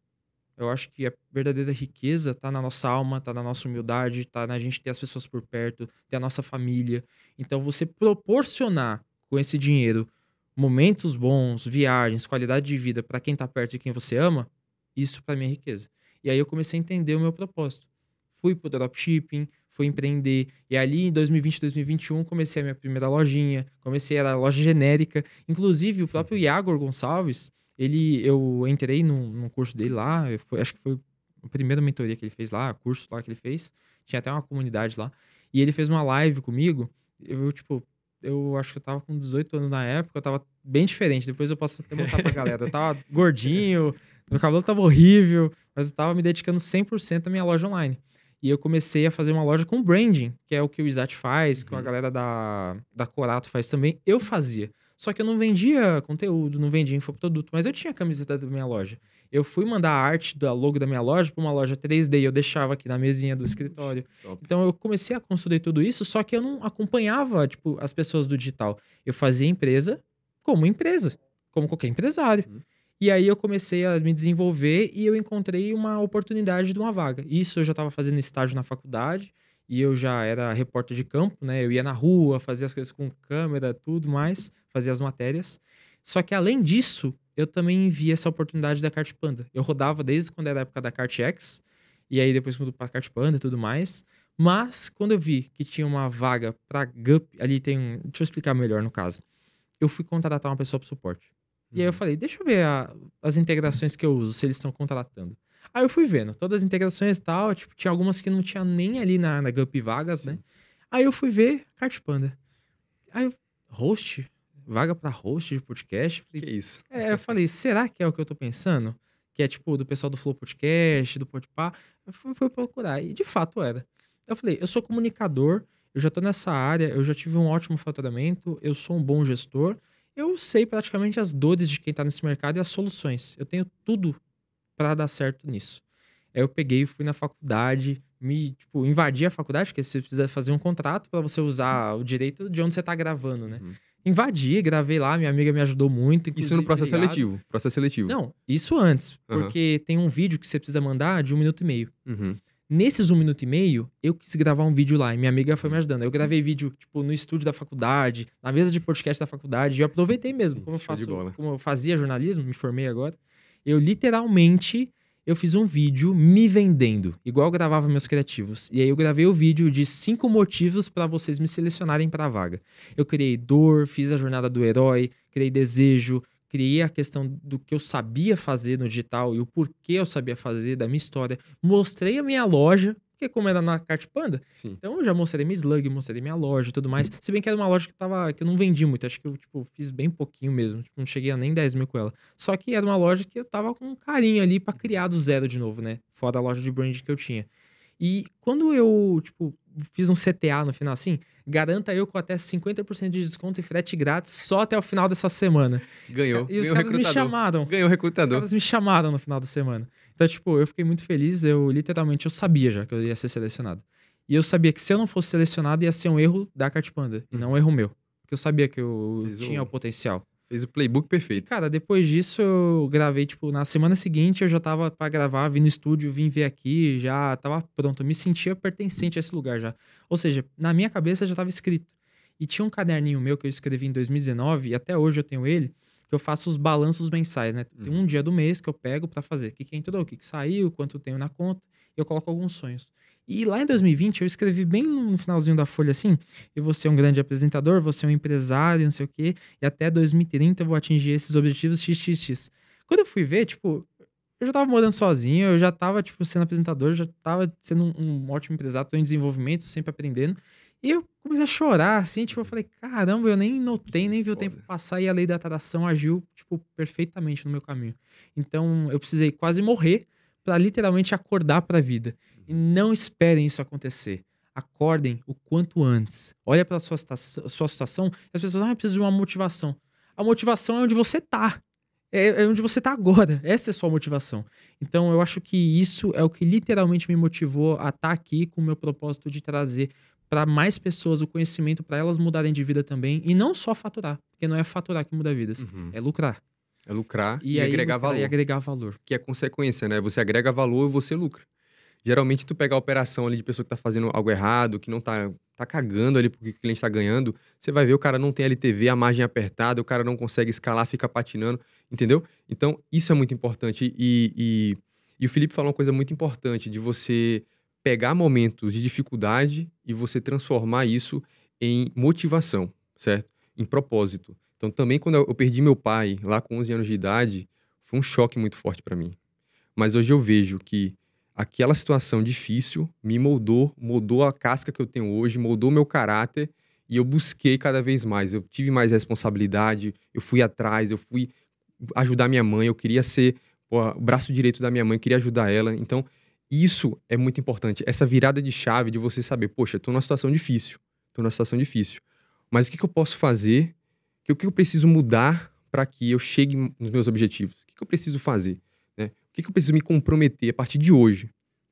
Eu acho que a verdadeira riqueza tá na nossa alma, tá na nossa humildade, tá na gente ter as pessoas por perto, ter a nossa família. Então, você proporcionar com esse dinheiro momentos bons, viagens, qualidade de vida para quem tá perto de quem você ama, isso para mim é riqueza. E aí eu comecei a entender o meu propósito. Fui pro dropshipping, fui empreender. E ali em 2020, 2021, comecei a minha primeira lojinha. Comecei, era loja genérica. Inclusive, o próprio Iagor Gonçalves, eu entrei num curso dele lá, acho que foi a primeira mentoria que ele fez lá, curso lá que ele fez. Tinha até uma comunidade lá. E ele fez uma live comigo. Eu acho que eu tava com 18 anos na época, eu tava bem diferente. Depois eu posso até mostrar pra galera. Eu tava gordinho, meu cabelo tava horrível, mas eu tava me dedicando 100% à minha loja online. E eu comecei a fazer uma loja com branding, que é o que o Isat faz, que a Uhum. galera da Corato faz também. Eu fazia. Só que eu não vendia conteúdo, não vendia infoproduto, mas eu tinha a camiseta da minha loja. Eu fui mandar a arte da logo da minha loja para uma loja 3D e eu deixava aqui na mesinha do escritório. Top. Então eu comecei a construir tudo isso, só que eu não acompanhava, tipo, as pessoas do digital. Eu fazia empresa, como qualquer empresário. Uhum. E aí eu comecei a me desenvolver e eu encontrei uma oportunidade de uma vaga. Isso eu já estava fazendo estágio na faculdade e eu já era repórter de campo, né? Eu ia na rua, fazia as coisas com câmera, tudo mais, fazia as matérias. Só que além disso, eu também vi essa oportunidade da Cartpanda. Eu rodava desde quando era a época da CartX, e aí depois mudou pra Cartpanda e tudo mais. Mas quando eu vi que tinha uma vaga pra Gup, ali tem um. Deixa eu explicar melhor no caso. Eu fui contratar uma pessoa pro suporte. E aí eu Uhum. falei, deixa eu ver as integrações que eu uso, se eles estão contratando. Aí eu fui vendo, todas as integrações e tal, tipo, tinha algumas que não tinha nem ali na Gup Vagas, né? Sim. Aí eu fui ver Cartpanda. Aí eu, host? Vaga pra host de podcast? Que isso? Eu falei, será que é o que eu tô pensando? Que é tipo do pessoal do Flow Podcast, do Podpah. Eu fui procurar e de fato era. Eu falei, eu sou comunicador, eu já tô nessa área, eu já tive um ótimo faturamento, eu sou um bom gestor, eu sei praticamente as dores de quem tá nesse mercado e as soluções. Eu tenho tudo para dar certo nisso. Aí eu peguei e fui na faculdade, tipo, invadi a faculdade, porque você precisa fazer um contrato para você usar o direito de onde você tá gravando, né? Uhum. Invadi, gravei lá, minha amiga me ajudou muito, Isso no inclusive, processo obrigado. seletivo. Processo seletivo. Não, isso antes, Aham. porque tem um vídeo que você precisa mandar de 1 minuto e meio. Uhum. Nesses 1 minuto e meio, eu quis gravar um vídeo lá e minha amiga foi me Uhum. ajudando. Eu gravei vídeo, tipo, no estúdio da faculdade, na mesa de podcast da faculdade, e eu aproveitei mesmo, Sim, show de bola. como eu fazia jornalismo, me formei agora. Eu literalmente, eu fiz um vídeo me vendendo, igual eu gravava meus criativos. E aí eu gravei o vídeo de 5 motivos pra vocês me selecionarem pra vaga. Eu criei dor, fiz a jornada do herói, criei desejo, criei a questão do que eu sabia fazer no digital e o porquê eu sabia fazer, da minha história. Mostrei a minha loja, porque como era na Cartpanda, Sim. então eu já mostrei minha slug, mostrei minha loja e tudo mais. Se bem que era uma loja que eu não vendi muito, acho que eu, tipo, fiz bem pouquinho mesmo. Tipo, não cheguei a nem 10 mil com ela. Só que era uma loja que eu tava com um carinho ali pra criar do zero de novo, né? Fora a loja de branding que eu tinha. E quando eu, tipo, fiz um CTA no final assim, garanta eu com até 50% de desconto e frete grátis só até o final dessa semana. Ganhou. E os Ganhou o caras me recrutador. chamaram. Ganhou o Os recrutador. caras me chamaram no final da semana. Então, tipo, eu fiquei muito feliz. Eu, literalmente, eu sabia já que eu ia ser selecionado. E eu sabia que se eu não fosse selecionado, ia ser um erro da Cartpanda. E não um erro meu. Porque eu sabia que eu Fez tinha o potencial. Fez o playbook E, perfeito. cara, depois disso, eu gravei, tipo, na semana seguinte, eu já tava pra gravar, vim no estúdio, vim ver aqui, já tava pronto. Eu me sentia pertencente a esse lugar já. Ou seja, na minha cabeça já tava escrito. E tinha um caderninho meu que eu escrevi em 2019, e até hoje eu tenho ele, que eu faço os balanços mensais, né? Tem um dia do mês que eu pego pra fazer. O que entrou, o que saiu, quanto eu tenho na conta, e eu coloco alguns sonhos. E lá em 2020, eu escrevi bem no finalzinho da folha assim, eu vou ser um grande apresentador, vou ser um empresário, não sei o quê, e até 2030 eu vou atingir esses objetivos XXX. Quando eu fui ver, tipo, eu já tava morando sozinho, eu já tava, tipo, sendo apresentador, já tava sendo um ótimo empresário, tô em desenvolvimento, sempre aprendendo. E eu comecei a chorar, assim, tipo, eu falei, caramba, eu nem notei, nem vi o tempo passar e a lei da atração agiu, tipo, perfeitamente no meu caminho. Então, eu precisei quase morrer pra literalmente acordar pra vida. E não esperem isso acontecer. Acordem o quanto antes. Olha pra sua situação e as pessoas, eu preciso de uma motivação. A motivação é onde você tá. É onde você tá agora. Essa é a sua motivação. Então, eu acho que isso é o que literalmente me motivou a estar aqui com o meu propósito de trazer para mais pessoas o conhecimento, para elas mudarem de vida também. E não só faturar, porque não é faturar que muda vidas, Uhum. é lucrar. É lucrar E e aí, agregar lucrar valor. e agregar valor. Que é consequência, né? Você agrega valor e você lucra. Geralmente, tu pega a operação ali de pessoa que tá fazendo algo errado, que não tá cagando ali porque o cliente tá ganhando, você vai ver o cara não tem LTV, a margem é apertada, o cara não consegue escalar, fica patinando, entendeu? Então, isso é muito importante. E o Felipe falou uma coisa muito importante, de você pegar momentos de dificuldade e você transformar isso em motivação, certo? Em propósito. Então, também quando eu perdi meu pai, lá com 11 anos de idade, foi um choque muito forte para mim. Mas hoje eu vejo que aquela situação difícil me moldou a casca que eu tenho hoje, moldou meu caráter e eu busquei cada vez mais. Eu tive mais responsabilidade, eu fui atrás, eu fui ajudar minha mãe, eu queria ser o braço direito da minha mãe, queria ajudar ela. Então, isso é muito importante. Essa virada de chave de você saber, poxa, tô numa situação difícil, mas o que eu posso fazer? O que eu preciso mudar para que eu chegue nos meus objetivos? O que eu preciso fazer? Né? O que eu preciso me comprometer a partir de hoje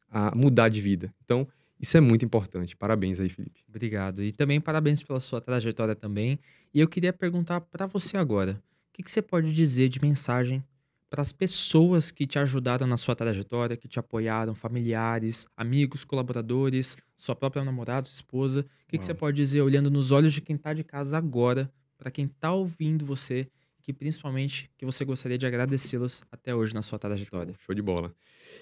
a mudar de vida? Então, isso é muito importante. Parabéns aí, Felipe. Obrigado. E também parabéns pela sua trajetória também. E eu queria perguntar para você agora, o que você pode dizer de mensagem para as pessoas que te ajudaram na sua trajetória, que te apoiaram, familiares, amigos, colaboradores, sua própria namorada, sua esposa? O que você Uau. pode dizer olhando nos olhos de quem tá de casa agora, para quem tá ouvindo você, que principalmente que você gostaria de agradecê-las até hoje na sua trajetória? Show de bola.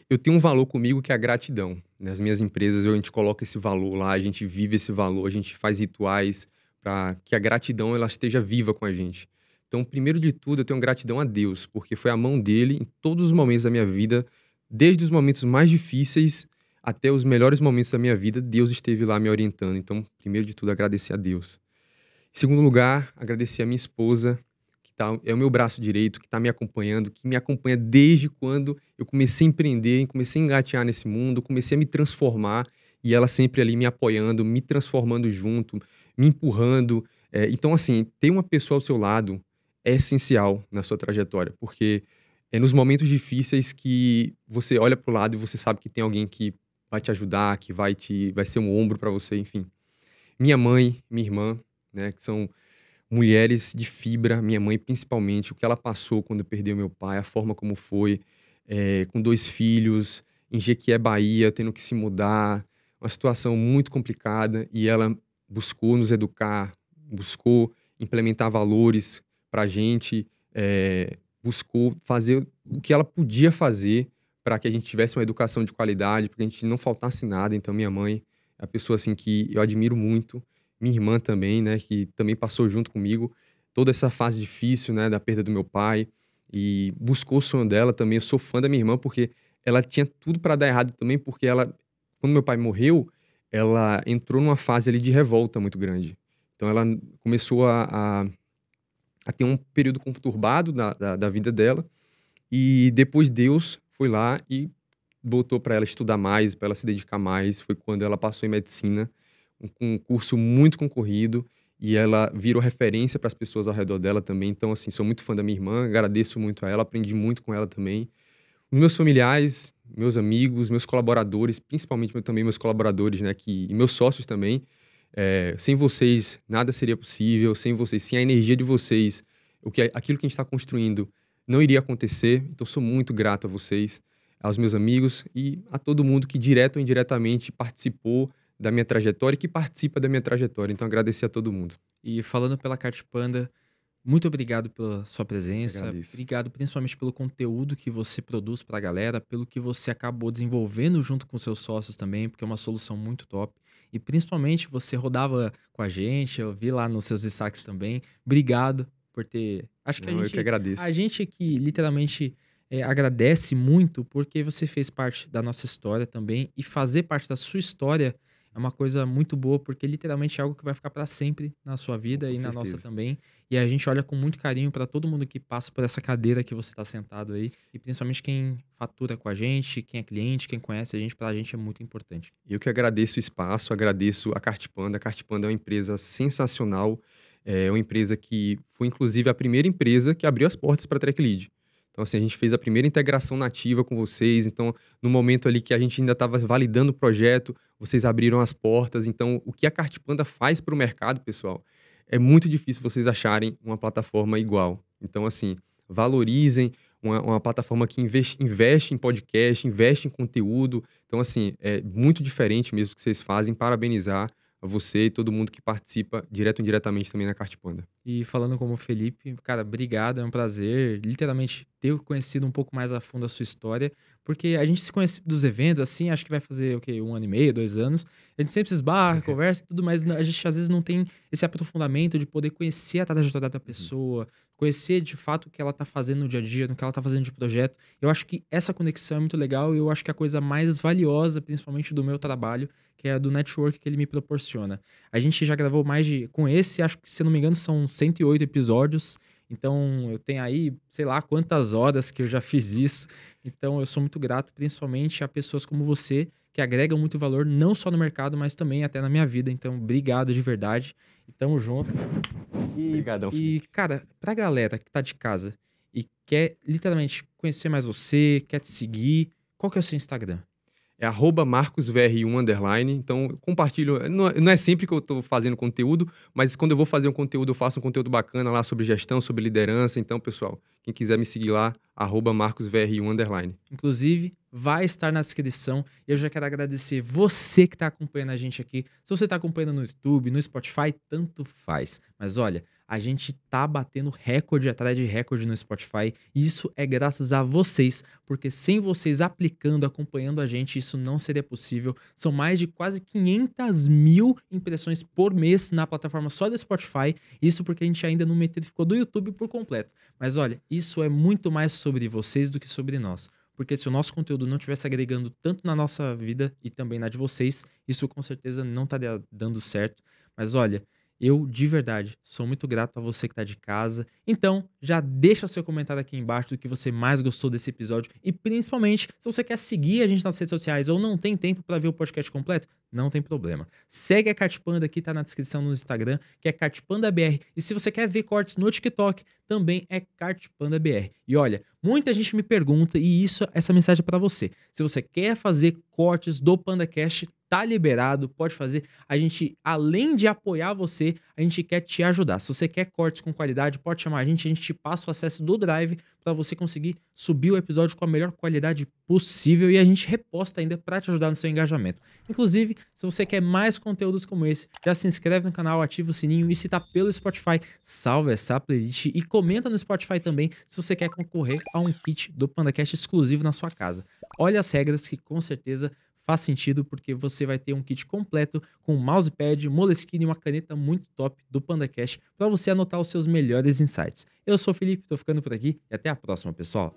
Eu tenho um valor comigo que é a gratidão. Nas minhas empresas, a gente coloca esse valor lá, a gente vive esse valor, a gente faz rituais para que a gratidão ela esteja viva com a gente. Então, primeiro de tudo, eu tenho gratidão a Deus, porque foi a mão dele em todos os momentos da minha vida, desde os momentos mais difíceis até os melhores momentos da minha vida, Deus esteve lá me orientando. Então, primeiro de tudo, agradecer a Deus. Em segundo lugar, agradecer a minha esposa, é o meu braço direito, que está me acompanhando, que me acompanha desde quando eu comecei a empreender, comecei a engatear nesse mundo, comecei a me transformar. e ela sempre ali me apoiando, me transformando junto, me empurrando. Então, assim, ter uma pessoa ao seu lado é essencial na sua trajetória, porque é nos momentos difíceis que você olha para o lado e você sabe que tem alguém que vai te ajudar, que vai ser um ombro para você, enfim. Minha mãe, minha irmã, né, que são mulheres de fibra, minha mãe principalmente, o que ela passou quando perdeu meu pai, a forma como foi, com 2 filhos, em Jequié, Bahia, tendo que se mudar, uma situação muito complicada, e ela buscou nos educar, buscou implementar valores pra gente, buscou fazer o que ela podia fazer para que a gente tivesse uma educação de qualidade, para que a gente não faltasse nada. Então minha mãe é a pessoa, assim, que eu admiro muito. Minha irmã também, né, que também passou junto comigo toda essa fase difícil, né, da perda do meu pai e buscou o sonho dela também. Eu sou fã da minha irmã porque ela tinha tudo para dar errado também, porque ela, quando meu pai morreu, ela entrou numa fase ali de revolta muito grande. Então ela começou a ter um período conturbado da vida dela e depois Deus foi lá e botou para ela estudar mais, para ela se dedicar mais. Foi quando ela passou em medicina, um curso muito concorrido, e ela virou referência para as pessoas ao redor dela também. Então, assim, sou muito fã da minha irmã, agradeço muito a ela, aprendi muito com ela também. Os meus familiares, meus amigos, meus colaboradores, principalmente também meus colaboradores, né, e meus sócios também. Sem vocês, nada seria possível. Sem vocês, sem a energia de vocês, aquilo que a gente está construindo não iria acontecer. Então, sou muito grato a vocês, aos meus amigos e a todo mundo que, direto ou indiretamente, participou da minha trajetória e que participa da minha trajetória. Então, agradecer a todo mundo. E falando pela Cart Panda, muito obrigado pela sua Eu presença. agradeço. Obrigado principalmente pelo conteúdo que você produz para a galera, pelo que você acabou desenvolvendo junto com seus sócios também, porque é uma solução muito top. E principalmente você rodava com a gente, eu vi lá nos seus destaques também. Obrigado por ter. Acho que Não, eu que a agradeço. gente aqui literalmente agradece muito porque você fez parte da nossa história também. E fazer parte da sua história é uma coisa muito boa, porque literalmente é algo que vai ficar para sempre na sua vida Com e na nossa certeza. também. E a gente olha com muito carinho para todo mundo que passa por essa cadeira que você está sentado aí. E principalmente quem fatura com a gente, quem é cliente, quem conhece a gente, pra gente é muito importante. Eu que agradeço o espaço, agradeço a Cartpanda. A Cartpanda é uma empresa sensacional, é uma empresa que foi, inclusive, a primeira empresa que abriu as portas para a TrackLead. Então, assim, a gente fez a primeira integração nativa com vocês. Então, no momento ali que a gente ainda estava validando o projeto, vocês abriram as portas. Então, o que a Cartpanda faz para o mercado, pessoal, é muito difícil vocês acharem uma plataforma igual. Então, assim, valorizem uma plataforma que investe em podcast, investe em conteúdo. Então, assim, é muito diferente mesmo o que vocês fazem. Parabenizar a você e todo mundo que participa, direto ou indiretamente, também na Cartpanda. E falando como Felipe, cara, obrigado, é um prazer, literalmente, ter conhecido um pouco mais a fundo a sua história, porque a gente se conhece dos eventos, assim, acho que vai fazer, o quê, 1 ano e meio, 2 anos, a gente sempre se esbarra, conversa e tudo, mas a gente às vezes não tem esse aprofundamento de poder conhecer a trajetória da Uhum. pessoa, conhecer de fato o que ela tá fazendo no dia a dia, no que ela tá fazendo de projeto. Eu acho que essa conexão é muito legal e eu acho que a coisa mais valiosa, principalmente do meu trabalho, que é a do network que ele me proporciona. A gente já gravou mais de. Com esse, acho que, se eu não me engano, são 108 episódios. Então, eu tenho aí, sei lá quantas horas que eu já fiz isso. Então, eu sou muito grato, principalmente a pessoas como você, que agregam muito valor, não só no mercado, mas também até na minha vida. Então, obrigado de verdade. E tamo junto. Obrigadão, Felipe. Cara, pra galera que tá de casa e quer literalmente conhecer mais você, quer te seguir, qual que é o seu Instagram? É @marcosvr1 Então, eu compartilho. Não é sempre que eu estou fazendo conteúdo, mas quando eu vou fazer um conteúdo, eu faço um conteúdo bacana lá sobre gestão, sobre liderança. Então, pessoal, quem quiser me seguir lá, @marcosvr1 Inclusive, vai estar na descrição. Eu já quero agradecer você que está acompanhando a gente aqui. Se você está acompanhando no YouTube, no Spotify, tanto faz. Mas olha, a gente tá batendo recorde atrás de recorde no Spotify. E isso é graças a vocês, porque sem vocês aplicando, acompanhando a gente, isso não seria possível. São mais de quase 500 mil impressões por mês na plataforma só do Spotify. Isso porque a gente ainda não metrificou do YouTube por completo. Mas olha, isso é muito mais sobre vocês do que sobre nós. Porque se o nosso conteúdo não estivesse agregando tanto na nossa vida e também na de vocês, isso com certeza não estaria dando certo. Mas olha, Eu, de verdade, sou muito grato a você que tá de casa. Então, já deixa seu comentário aqui embaixo do que você mais gostou desse episódio. E principalmente, se você quer seguir a gente nas redes sociais ou não tem tempo para ver o podcast completo, não tem problema. Segue a Cartpanda aqui, tá na descrição no Instagram, que é CartpandaBR. E se você quer ver cortes no TikTok, também é CartpandaBR. E olha, muita gente me pergunta, e essa mensagem é para você. Se você quer fazer cortes do PandaCast, tá liberado, pode fazer. A gente, além de apoiar você, a gente quer te ajudar. Se você quer cortes com qualidade, pode chamar a gente te passa o acesso do Drive para você conseguir subir o episódio com a melhor qualidade possível e a gente reposta ainda para te ajudar no seu engajamento. Inclusive, se você quer mais conteúdos como esse, já se inscreve no canal, ativa o sininho e se tá pelo Spotify, salva essa playlist e comenta no Spotify também se você quer concorrer a um kit do PandaCast exclusivo na sua casa. Olha as regras que com certeza faz sentido porque você vai ter um kit completo com mousepad, Moleskine e uma caneta muito top do PandaCast para você anotar os seus melhores insights. Eu sou o Felipe, tô ficando por aqui e até a próxima, pessoal.